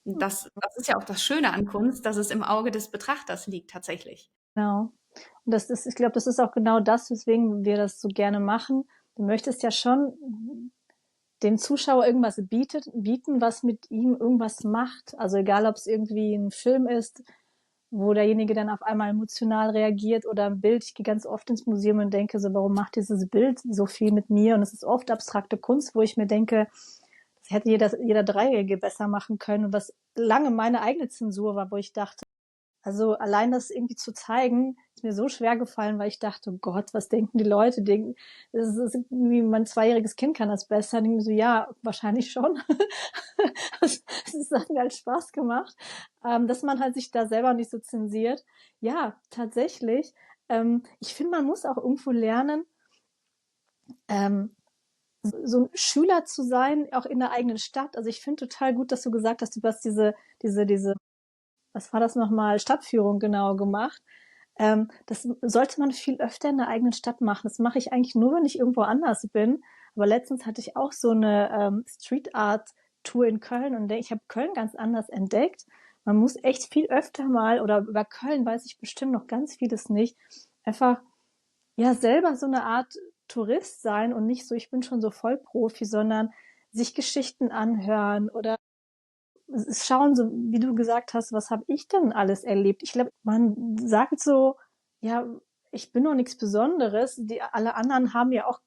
das ist ja auch das Schöne an Kunst, dass es im Auge des Betrachters liegt tatsächlich. Genau. Und ich glaube, das ist auch genau das, weswegen wir das so gerne machen. Du möchtest ja schon dem Zuschauer irgendwas bieten, was mit ihm irgendwas macht. Also egal, ob es irgendwie ein Film ist, wo derjenige dann auf einmal emotional reagiert oder ein Bild. Ich gehe ganz oft ins Museum und denke so, warum macht dieses Bild so viel mit mir? Und es ist oft abstrakte Kunst, wo ich mir denke, das hätte jeder Dreijährige besser machen können. Und was lange meine eigene Zensur war, wo ich dachte, also allein das irgendwie zu zeigen, ist mir so schwer gefallen, weil ich dachte, oh Gott, was denken die Leute? Das ist irgendwie, mein zweijähriges Kind kann das besser. Und ich mir so, ja, wahrscheinlich schon. Es hat mir halt Spaß gemacht, dass man halt sich da selber nicht so zensiert. Ja, tatsächlich. Ich finde, man muss auch irgendwo lernen, ähm, so ein Schüler zu sein, auch in der eigenen Stadt. Also ich finde total gut, dass du gesagt hast, du hast diese, was war das nochmal, Stadtführung genau gemacht. Das sollte man viel öfter in der eigenen Stadt machen. Das mache ich eigentlich nur, wenn ich irgendwo anders bin. Aber letztens hatte ich auch so eine Street Art Tour in Köln und ich habe Köln ganz anders entdeckt. Man muss echt viel öfter mal, oder über Köln weiß ich bestimmt noch ganz vieles nicht, einfach ja selber so eine Art Tourist sein und nicht so, ich bin schon so Vollprofi, sondern sich Geschichten anhören oder schauen, so wie du gesagt hast, was habe ich denn alles erlebt? Ich glaube, man sagt so, ja, ich bin doch nichts Besonderes. Alle anderen haben ja auch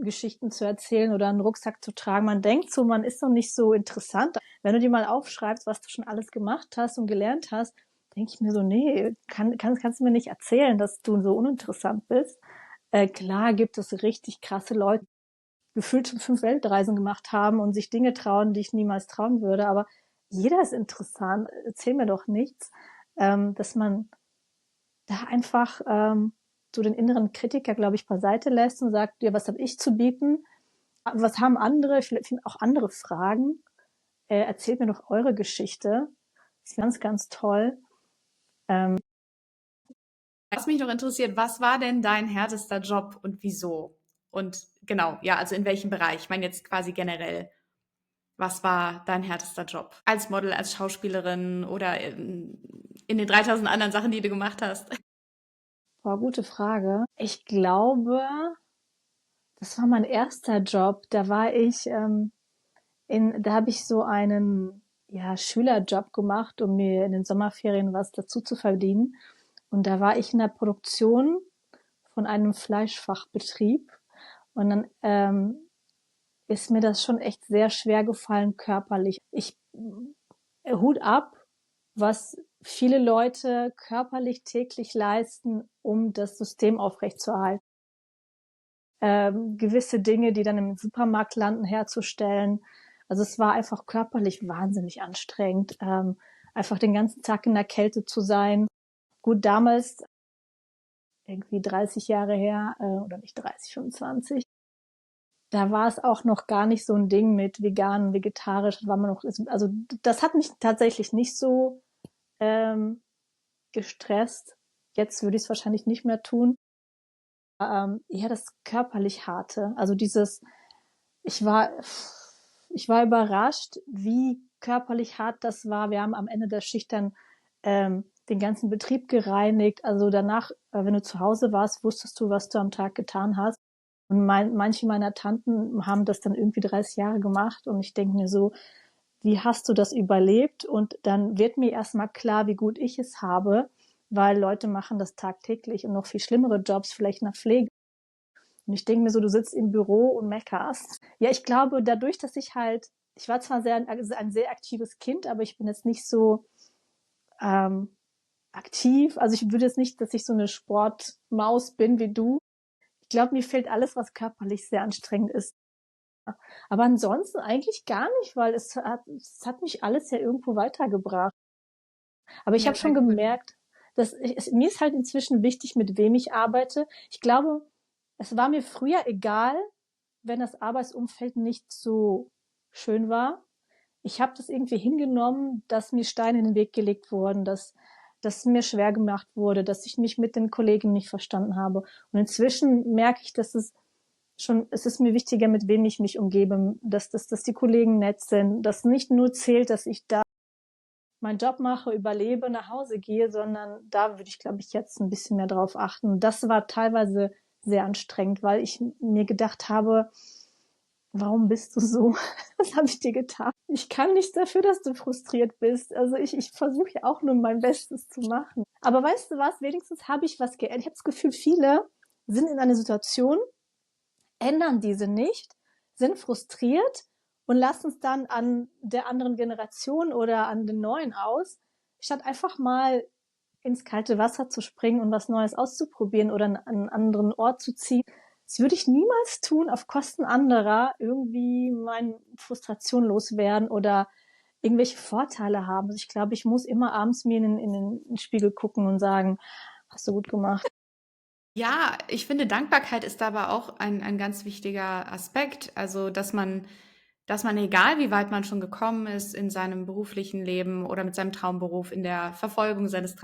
Geschichten zu erzählen oder einen Rucksack zu tragen. Man denkt so, man ist doch nicht so interessant. Wenn du dir mal aufschreibst, was du schon alles gemacht hast und gelernt hast, denke ich mir so, nee, kannst du mir nicht erzählen, dass du so uninteressant bist. Klar gibt es richtig krasse Leute, die gefühlt schon 5 Weltreisen gemacht haben und sich Dinge trauen, die ich niemals trauen würde. Aber jeder ist interessant. Erzähl mir doch nichts, dass man da einfach du den inneren Kritiker, glaube ich, beiseite lässt und sagst, ja, was habe ich zu bieten? Was haben andere? Vielleicht auch andere Fragen. Erzählt mir doch eure Geschichte. Das ist ganz, ganz toll. Was mich noch interessiert, was war denn dein härtester Job und wieso? Und genau, ja, also in welchem Bereich? Ich meine jetzt quasi generell. Was war dein härtester Job? Als Model, als Schauspielerin oder in den 3000 anderen Sachen, die du gemacht hast? Boah, gute Frage. Ich glaube, das war mein erster Job. Da war ich da habe ich so einen Schülerjob gemacht, um mir in den Sommerferien was dazu zu verdienen. Und da war ich in der Produktion von einem Fleischfachbetrieb. Und dann ist mir das schon echt sehr schwer gefallen körperlich. Hut ab, was viele Leute körperlich täglich leisten, um das System aufrechtzuerhalten. Gewisse Dinge, die dann im Supermarkt landen, herzustellen. Also es war einfach körperlich wahnsinnig anstrengend, einfach den ganzen Tag in der Kälte zu sein. Gut, damals, irgendwie 30 Jahre her, oder nicht 30, 25, da war es auch noch gar nicht so ein Ding mit vegan, vegetarisch, war man noch, also das hat mich tatsächlich nicht so gestresst. Jetzt würde ich es wahrscheinlich nicht mehr tun. Ja, das körperlich harte. Also ich war, ich war überrascht, wie körperlich hart das war. Wir haben am Ende der Schicht dann den ganzen Betrieb gereinigt. Also danach, wenn du zu Hause warst, wusstest du, was du am Tag getan hast. Und manche meiner Tanten haben das dann irgendwie 30 Jahre gemacht. Und ich denke mir so, wie hast du das überlebt? Und dann wird mir erstmal klar, wie gut ich es habe, weil Leute machen das tagtäglich und noch viel schlimmere Jobs, vielleicht in der Pflege. Und ich denke mir so, du sitzt im Büro und meckerst. Ja, ich glaube, dadurch, dass ich war zwar ein sehr aktives Kind, aber ich bin jetzt nicht so aktiv. Also ich würde jetzt nicht, dass ich so eine Sportmaus bin wie du. Ich glaube, mir fehlt alles, was körperlich sehr anstrengend ist. Aber ansonsten eigentlich gar nicht, weil es hat mich alles ja irgendwo weitergebracht. Aber ich Ja, habe sehr schon cool. gemerkt, mir ist halt inzwischen wichtig, mit wem ich arbeite. Ich glaube, es war mir früher egal, wenn das Arbeitsumfeld nicht so schön war. Ich habe das irgendwie hingenommen, dass mir Steine in den Weg gelegt wurden, dass mir schwer gemacht wurde, dass ich mich mit den Kollegen nicht verstanden habe. Und inzwischen merke ich, es ist mir wichtiger, mit wem ich mich umgebe, dass die Kollegen nett sind, dass nicht nur zählt, dass ich da meinen Job mache, überlebe, nach Hause gehe, sondern da würde ich, glaube ich, jetzt ein bisschen mehr drauf achten. Das war teilweise sehr anstrengend, weil ich mir gedacht habe, warum bist du so? Was habe ich dir getan? Ich kann nichts dafür, dass du frustriert bist. Also ich versuche ja auch nur mein Bestes zu machen. Aber weißt du was? Wenigstens habe ich was geändert. Ich habe das Gefühl, viele sind in einer Situation, ändern diese nicht, sind frustriert und lassen es dann an der anderen Generation oder an den Neuen aus, statt einfach mal ins kalte Wasser zu springen und was Neues auszuprobieren oder an einen anderen Ort zu ziehen. Das würde ich niemals tun, auf Kosten anderer irgendwie meine Frustration loswerden oder irgendwelche Vorteile haben. Also ich glaube, ich muss immer abends mir in den Spiegel gucken und sagen, hast du gut gemacht. Ja, ich finde, Dankbarkeit ist aber auch ein ganz wichtiger Aspekt. Also, dass man, egal wie weit man schon gekommen ist in seinem beruflichen Leben oder mit seinem Traumberuf, in der Verfolgung seines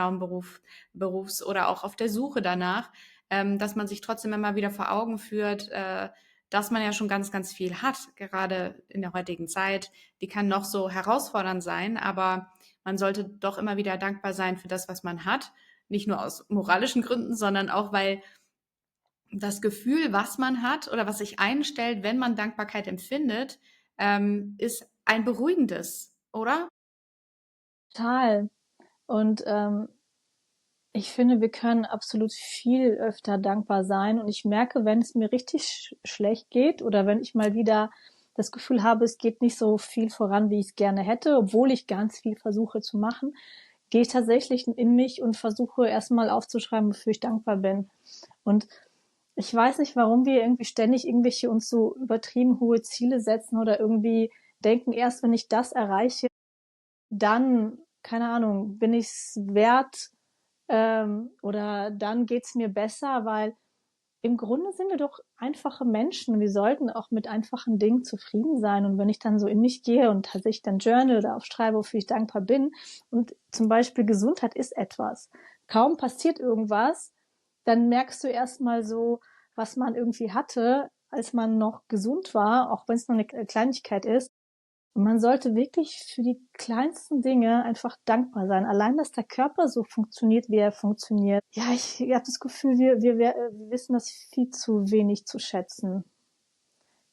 Berufs oder auch auf der Suche danach, dass man sich trotzdem immer wieder vor Augen führt, dass man ja schon ganz, ganz viel hat, gerade in der heutigen Zeit. Die kann noch so herausfordernd sein, aber man sollte doch immer wieder dankbar sein für das, was man hat. Nicht nur aus moralischen Gründen, sondern auch, weil das Gefühl, was man hat oder was sich einstellt, wenn man Dankbarkeit empfindet, ist ein beruhigendes, oder? Total. Und ich finde, wir können absolut viel öfter dankbar sein. Und ich merke, wenn es mir richtig schlecht geht oder wenn ich mal wieder das Gefühl habe, es geht nicht so viel voran, wie ich es gerne hätte, obwohl ich ganz viel versuche zu machen, gehe ich tatsächlich in mich und versuche erstmal aufzuschreiben, wofür ich dankbar bin. Und ich weiß nicht, warum wir irgendwie ständig irgendwelche uns so übertrieben hohe Ziele setzen oder irgendwie denken, erst wenn ich das erreiche, dann, keine Ahnung, bin ich es wert, oder dann geht's mir besser, weil im Grunde sind wir doch einfache Menschen. Wir sollten auch mit einfachen Dingen zufrieden sein. Und wenn ich dann so in mich gehe und tatsächlich dann journal oder aufschreibe, wofür ich dankbar bin, und zum Beispiel Gesundheit ist etwas. Kaum passiert irgendwas, dann merkst du erstmal so, was man irgendwie hatte, als man noch gesund war, auch wenn es nur eine Kleinigkeit ist. Und man sollte wirklich für die kleinsten Dinge einfach dankbar sein. Allein, dass der Körper so funktioniert, wie er funktioniert. Ja, ich habe das Gefühl, wir wissen das viel zu wenig zu schätzen.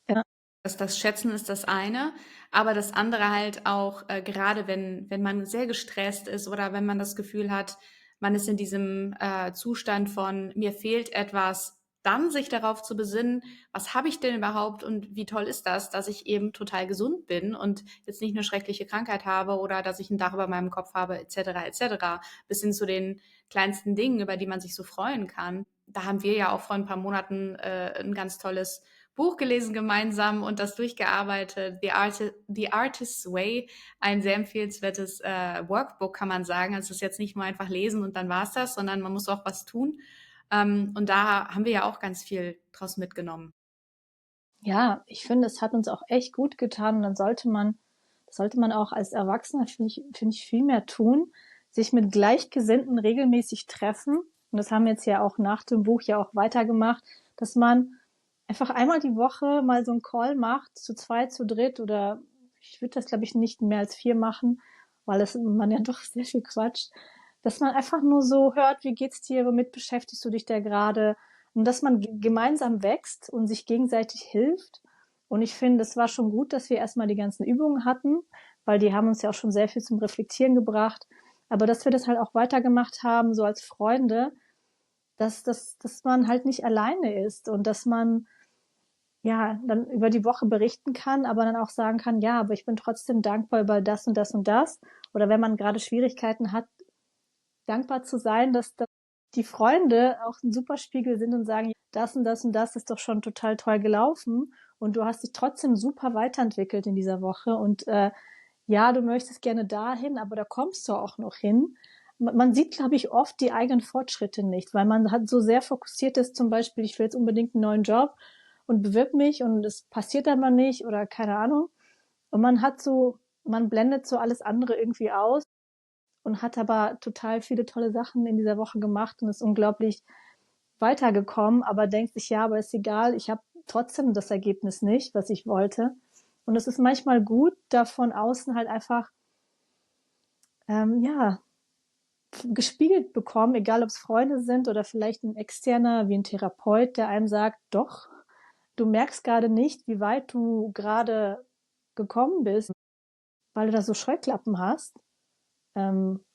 Ja. Das Schätzen ist das eine, aber das andere halt auch, gerade wenn man sehr gestresst ist oder wenn man das Gefühl hat, man ist in diesem Zustand von mir fehlt etwas, dann sich darauf zu besinnen, was habe ich denn überhaupt und wie toll ist das, dass ich eben total gesund bin und jetzt nicht eine schreckliche Krankheit habe oder dass ich ein Dach über meinem Kopf habe, etc., bis hin zu den kleinsten Dingen, über die man sich so freuen kann. Da haben wir ja auch vor ein paar Monaten ein ganz tolles Buch gelesen gemeinsam und das durchgearbeitet. The Artist's Way, ein sehr empfehlenswertes Workbook, kann man sagen. Also es ist jetzt nicht nur einfach lesen und dann war's das, sondern man muss auch was tun. Und da haben wir ja auch ganz viel draus mitgenommen. Ja, ich finde, es hat uns auch echt gut getan. Und dann sollte man auch als Erwachsener, finde ich, viel mehr tun, sich mit Gleichgesinnten regelmäßig treffen. Und das haben wir jetzt ja auch nach dem Buch ja auch weitergemacht, dass man einfach einmal die Woche mal so einen Call macht, zu zweit, zu dritt, oder ich würde das, glaube ich, nicht mehr als 4 machen, weil man ja doch sehr viel quatscht, dass man einfach nur so hört, wie geht's dir, womit beschäftigst du dich da gerade, und dass man gemeinsam wächst und sich gegenseitig hilft. Und ich finde, es war schon gut, dass wir erstmal die ganzen Übungen hatten, weil die haben uns ja auch schon sehr viel zum Reflektieren gebracht. Aber dass wir das halt auch weitergemacht haben, so als Freunde, dass man halt nicht alleine ist und dass man ja dann über die Woche berichten kann, aber dann auch sagen kann, ja, aber ich bin trotzdem dankbar über das und das und das. Oder wenn man gerade Schwierigkeiten hat, dankbar zu sein, dass die Freunde auch ein super Spiegel sind und sagen, das und das und das ist doch schon total toll gelaufen und du hast dich trotzdem super weiterentwickelt in dieser Woche und ja, du möchtest gerne dahin, aber da kommst du auch noch hin. Man sieht, glaube ich, oft die eigenen Fortschritte nicht, weil man halt so sehr fokussiert ist, zum Beispiel, ich will jetzt unbedingt einen neuen Job und bewirb mich und es passiert aber nicht oder keine Ahnung. Und man blendet so alles andere irgendwie aus und hat aber total viele tolle Sachen in dieser Woche gemacht und ist unglaublich weitergekommen, aber denkt sich, ja, aber ist egal, ich habe trotzdem das Ergebnis nicht, was ich wollte. Und es ist manchmal gut, da von außen halt einfach, ja, gespiegelt bekommen, egal ob es Freunde sind oder vielleicht ein externer wie ein Therapeut, der einem sagt, doch, du merkst gerade nicht, wie weit du gerade gekommen bist, weil du da so Scheuklappen hast. Ähm,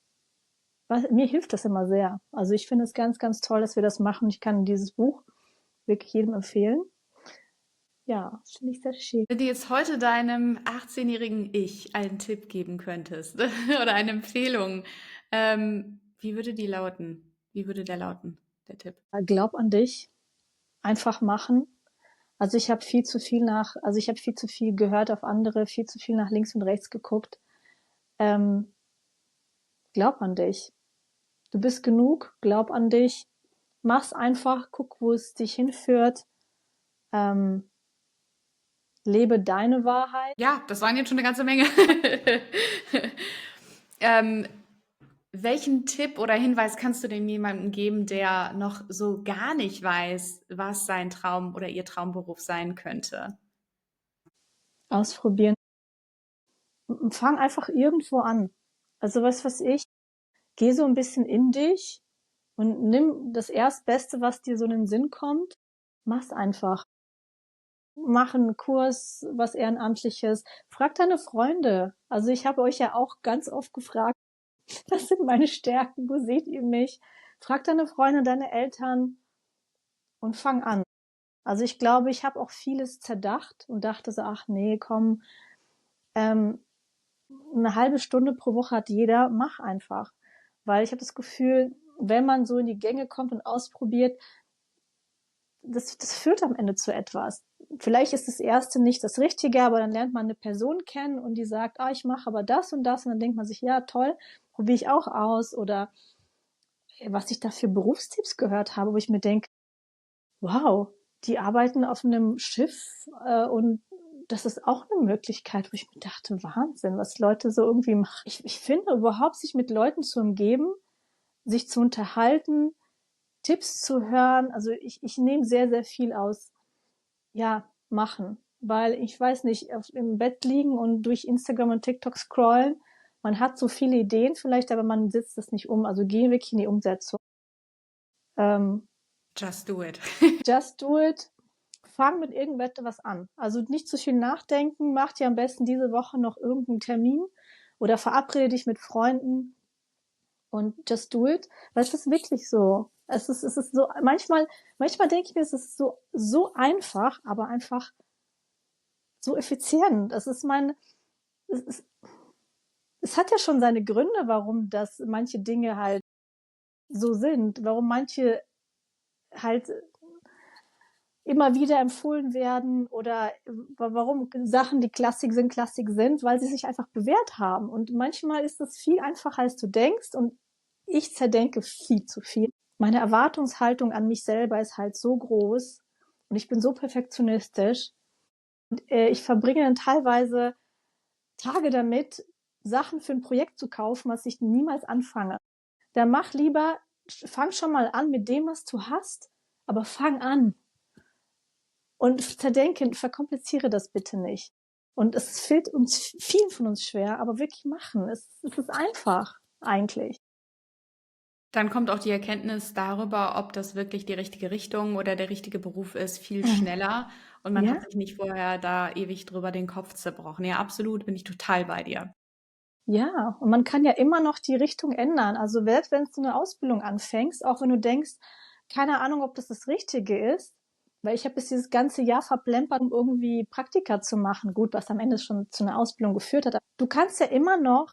Mir hilft das immer sehr. Also ich finde es ganz, ganz toll, dass wir das machen. Ich kann dieses Buch wirklich jedem empfehlen. Ja, das finde ich sehr schön. Wenn du jetzt heute deinem 18-jährigen Ich einen Tipp geben könntest oder eine Empfehlung, wie würde die lauten? Wie würde der lauten, der Tipp? Glaub an dich, einfach machen. Also ich habe viel zu viel gehört auf andere, viel zu viel nach links und rechts geguckt. Ähm, Glaub an dich. Du bist genug, glaub an dich. Mach's einfach, guck, wo es dich hinführt. Ähm, Lebe deine Wahrheit. Ja, das waren jetzt schon eine ganze Menge. ähm, Welchen Tipp oder Hinweis kannst du denn jemandem geben, der noch so gar nicht weiß, was sein Traum oder ihr Traumberuf sein könnte? Ausprobieren. Fang einfach irgendwo an. Also was ich, geh so ein bisschen in dich und nimm das Erstbeste, was dir so in den Sinn kommt. Mach's einfach. Mach einen Kurs, was Ehrenamtliches. Frag deine Freunde. Also ich habe euch ja auch ganz oft gefragt, was sind meine Stärken? Wo seht ihr mich? Frag deine Freunde, deine Eltern und fang an. Also ich glaube, ich habe auch vieles zerdacht und dachte so, ach nee, komm, ähm, eine halbe Stunde pro Woche hat jeder, mach einfach. Weil ich habe das Gefühl, wenn man so in die Gänge kommt und ausprobiert, das führt am Ende zu etwas. Vielleicht ist das erste nicht das Richtige, aber dann lernt man eine Person kennen und die sagt, ah, ich mache aber das und das und dann denkt man sich, ja, toll, probiere ich auch aus oder was ich da für Berufstipps gehört habe, wo ich mir denke, wow, die arbeiten auf einem Schiff und das ist auch eine Möglichkeit, wo ich mir dachte, Wahnsinn, was Leute so irgendwie machen. Ich finde überhaupt, sich mit Leuten zu umgeben, sich zu unterhalten, Tipps zu hören. Also ich nehme sehr, sehr viel aus, ja, machen. Weil ich weiß nicht, im Bett liegen und durch Instagram und TikTok scrollen, man hat so viele Ideen vielleicht, aber man setzt das nicht um. Also geh wirklich in die Umsetzung. Ähm, Just do it. just do it. Fang mit irgendetwas an. Also nicht zu viel nachdenken. Mach dir am besten diese Woche noch irgendeinen Termin oder verabrede dich mit Freunden und just do it. Weil es ist wirklich so. Es ist so, manchmal denke ich mir, es ist so einfach, aber einfach so effizient. Es ist, es hat ja schon seine Gründe, warum das manche Dinge halt so sind, warum manche halt immer wieder empfohlen werden oder warum Sachen, die Klassik sind, weil sie sich einfach bewährt haben. Und manchmal ist es viel einfacher, als du denkst und ich zerdenke viel zu viel. Meine Erwartungshaltung an mich selber ist halt so groß und ich bin so perfektionistisch. Und ich verbringe dann teilweise Tage damit, Sachen für ein Projekt zu kaufen, was ich niemals anfange. Dann fang schon mal an mit dem, was du hast, aber fang an. Und verkompliziere das bitte nicht. Und es fällt uns, vielen von uns schwer, aber wirklich machen. Es ist einfach, eigentlich. Dann kommt auch die Erkenntnis darüber, ob das wirklich die richtige Richtung oder der richtige Beruf ist, viel schneller und man hat Ja, sich nicht vorher da ewig drüber den Kopf zerbrochen. Ja, absolut, bin ich total bei dir. ja. Und man kann ja immer noch die Richtung ändern. Also selbst wenn du eine Ausbildung anfängst, auch wenn du denkst, keine Ahnung, ob das das Richtige ist, weil ich habe jetzt dieses ganze Jahr verplempert, um irgendwie Praktika zu machen. Gut, was am Ende schon zu einer Ausbildung geführt hat. Aber du kannst ja immer noch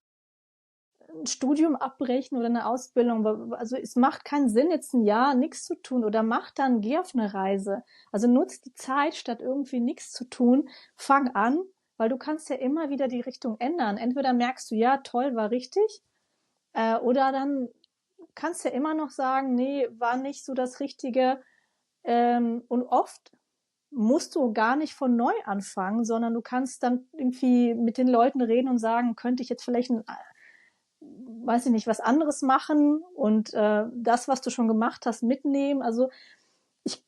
ein Studium abbrechen oder eine Ausbildung. Also es macht keinen Sinn, jetzt ein Jahr nichts zu tun oder geh auf eine Reise. Also nutz die Zeit, statt irgendwie nichts zu tun. Fang an, weil du kannst ja immer wieder die Richtung ändern. Entweder merkst du, ja, toll, war richtig, oder dann kannst du ja immer noch sagen, nee, war nicht so das Richtige. Und oft musst du gar nicht von neu anfangen, sondern du kannst dann irgendwie mit den Leuten reden und sagen, könnte ich jetzt vielleicht weiß ich nicht, was anderes machen und das, was du schon gemacht hast, mitnehmen. Also ich,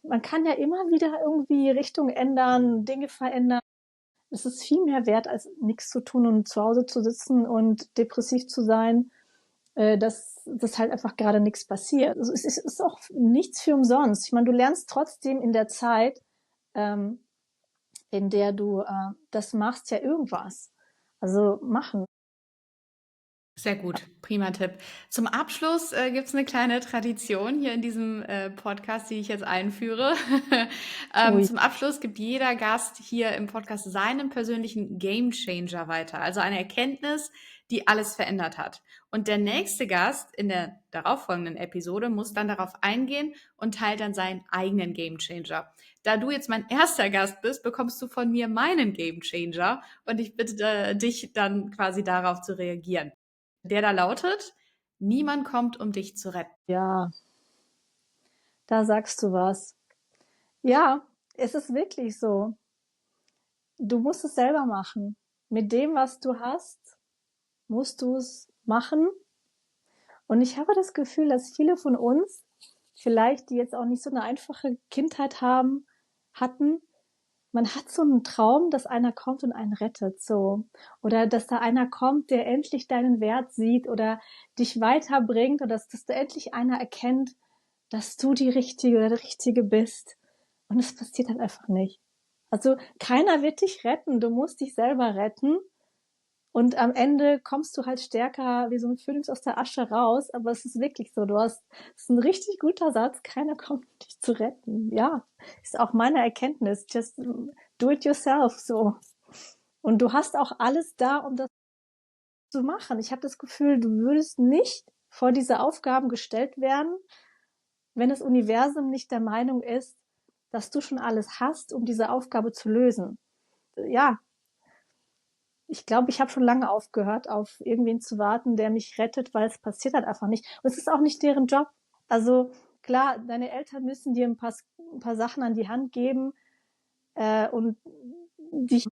man kann ja immer wieder irgendwie Richtung ändern, Dinge verändern. Es ist viel mehr wert, als nichts zu tun und zu Hause zu sitzen und depressiv zu sein, dass halt einfach gerade nichts passiert. Also ist auch nichts für umsonst. Ich meine, du lernst trotzdem in der Zeit, ähm, in der du das machst, ja irgendwas. Also machen. Sehr gut, prima Tipp. Zum Abschluss gibt es eine kleine Tradition hier in diesem Podcast, die ich jetzt einführe. Ui. Zum Abschluss gibt jeder Gast hier im Podcast seinen persönlichen Game Changer weiter, also eine Erkenntnis, die alles verändert hat. Und der nächste Gast in der darauffolgenden Episode muss dann darauf eingehen und teilt dann seinen eigenen Game Changer. Da du jetzt mein erster Gast bist, bekommst du von mir meinen Game Changer und ich bitte dich dann quasi darauf zu reagieren. Der da lautet: Niemand kommt, um dich zu retten. Ja, da sagst du was. Ja, es ist wirklich so. Du musst es selber machen. Mit dem, was du hast, musst du es machen. Und ich habe das Gefühl, dass viele von uns, vielleicht die jetzt auch nicht so eine einfache Kindheit hatten, man hat so einen Traum, dass einer kommt und einen rettet, so. Oder dass da einer kommt, der endlich deinen Wert sieht oder dich weiterbringt oder dass da endlich einer erkennt, dass du die Richtige oder der Richtige bist. Und es passiert halt einfach nicht. Also keiner wird dich retten, du musst dich selber retten. Und am Ende kommst du halt stärker wie so ein Phönix aus der Asche raus. Aber es ist wirklich so, es ist ein richtig guter Satz, keiner kommt, um dich zu retten. Ja, ist auch meine Erkenntnis. Just do it yourself, so. Und du hast auch alles da, um das zu machen. Ich habe das Gefühl, du würdest nicht vor diese Aufgaben gestellt werden, wenn das Universum nicht der Meinung ist, dass du schon alles hast, um diese Aufgabe zu lösen. Ja, ich glaube, ich habe schon lange aufgehört, auf irgendwen zu warten, der mich rettet, weil es passiert halt einfach nicht. Und es ist auch nicht deren Job. Also klar, deine Eltern müssen dir ein paar Sachen an die Hand geben und dich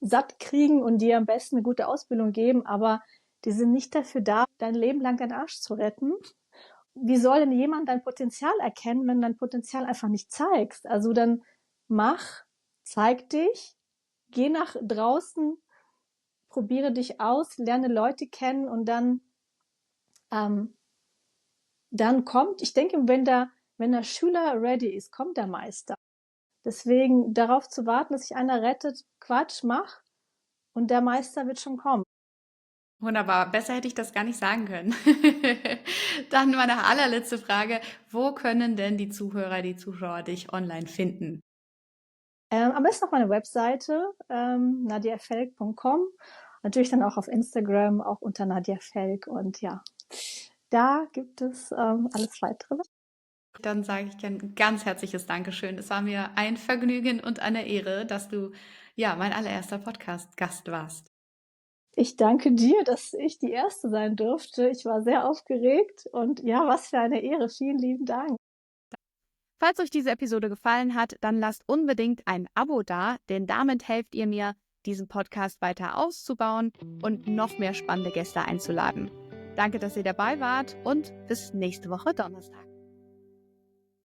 satt kriegen und dir am besten eine gute Ausbildung geben, aber die sind nicht dafür da, dein Leben lang deinen Arsch zu retten. Wie soll denn jemand dein Potenzial erkennen, wenn du dein Potenzial einfach nicht zeigst? Also dann zeig dich, geh nach draußen, probiere dich aus, lerne Leute kennen und ähm, dann kommt, ich denke, wenn der Schüler ready ist, kommt der Meister. Deswegen darauf zu warten, dass sich einer rettet, Quatsch, mach und der Meister wird schon kommen. Wunderbar, besser hätte ich das gar nicht sagen können. Dann meine allerletzte Frage, wo können denn die Zuhörer, die Zuschauer dich online finden? Am besten auf meiner Webseite, nadiafelk.com. Natürlich dann auch auf Instagram, auch unter Nadia Felk. Und ja, da gibt es alles Weitere. Dann sage ich gern ganz herzliches Dankeschön. Es war mir ein Vergnügen und eine Ehre, dass du ja mein allererster Podcast-Gast warst. Ich danke dir, dass ich die Erste sein durfte. Ich war sehr aufgeregt und ja, was für eine Ehre. Vielen lieben Dank. Falls euch diese Episode gefallen hat, dann lasst unbedingt ein Abo da, denn damit helft ihr mir, diesen Podcast weiter auszubauen und noch mehr spannende Gäste einzuladen. Danke, dass ihr dabei wart und bis nächste Woche Donnerstag.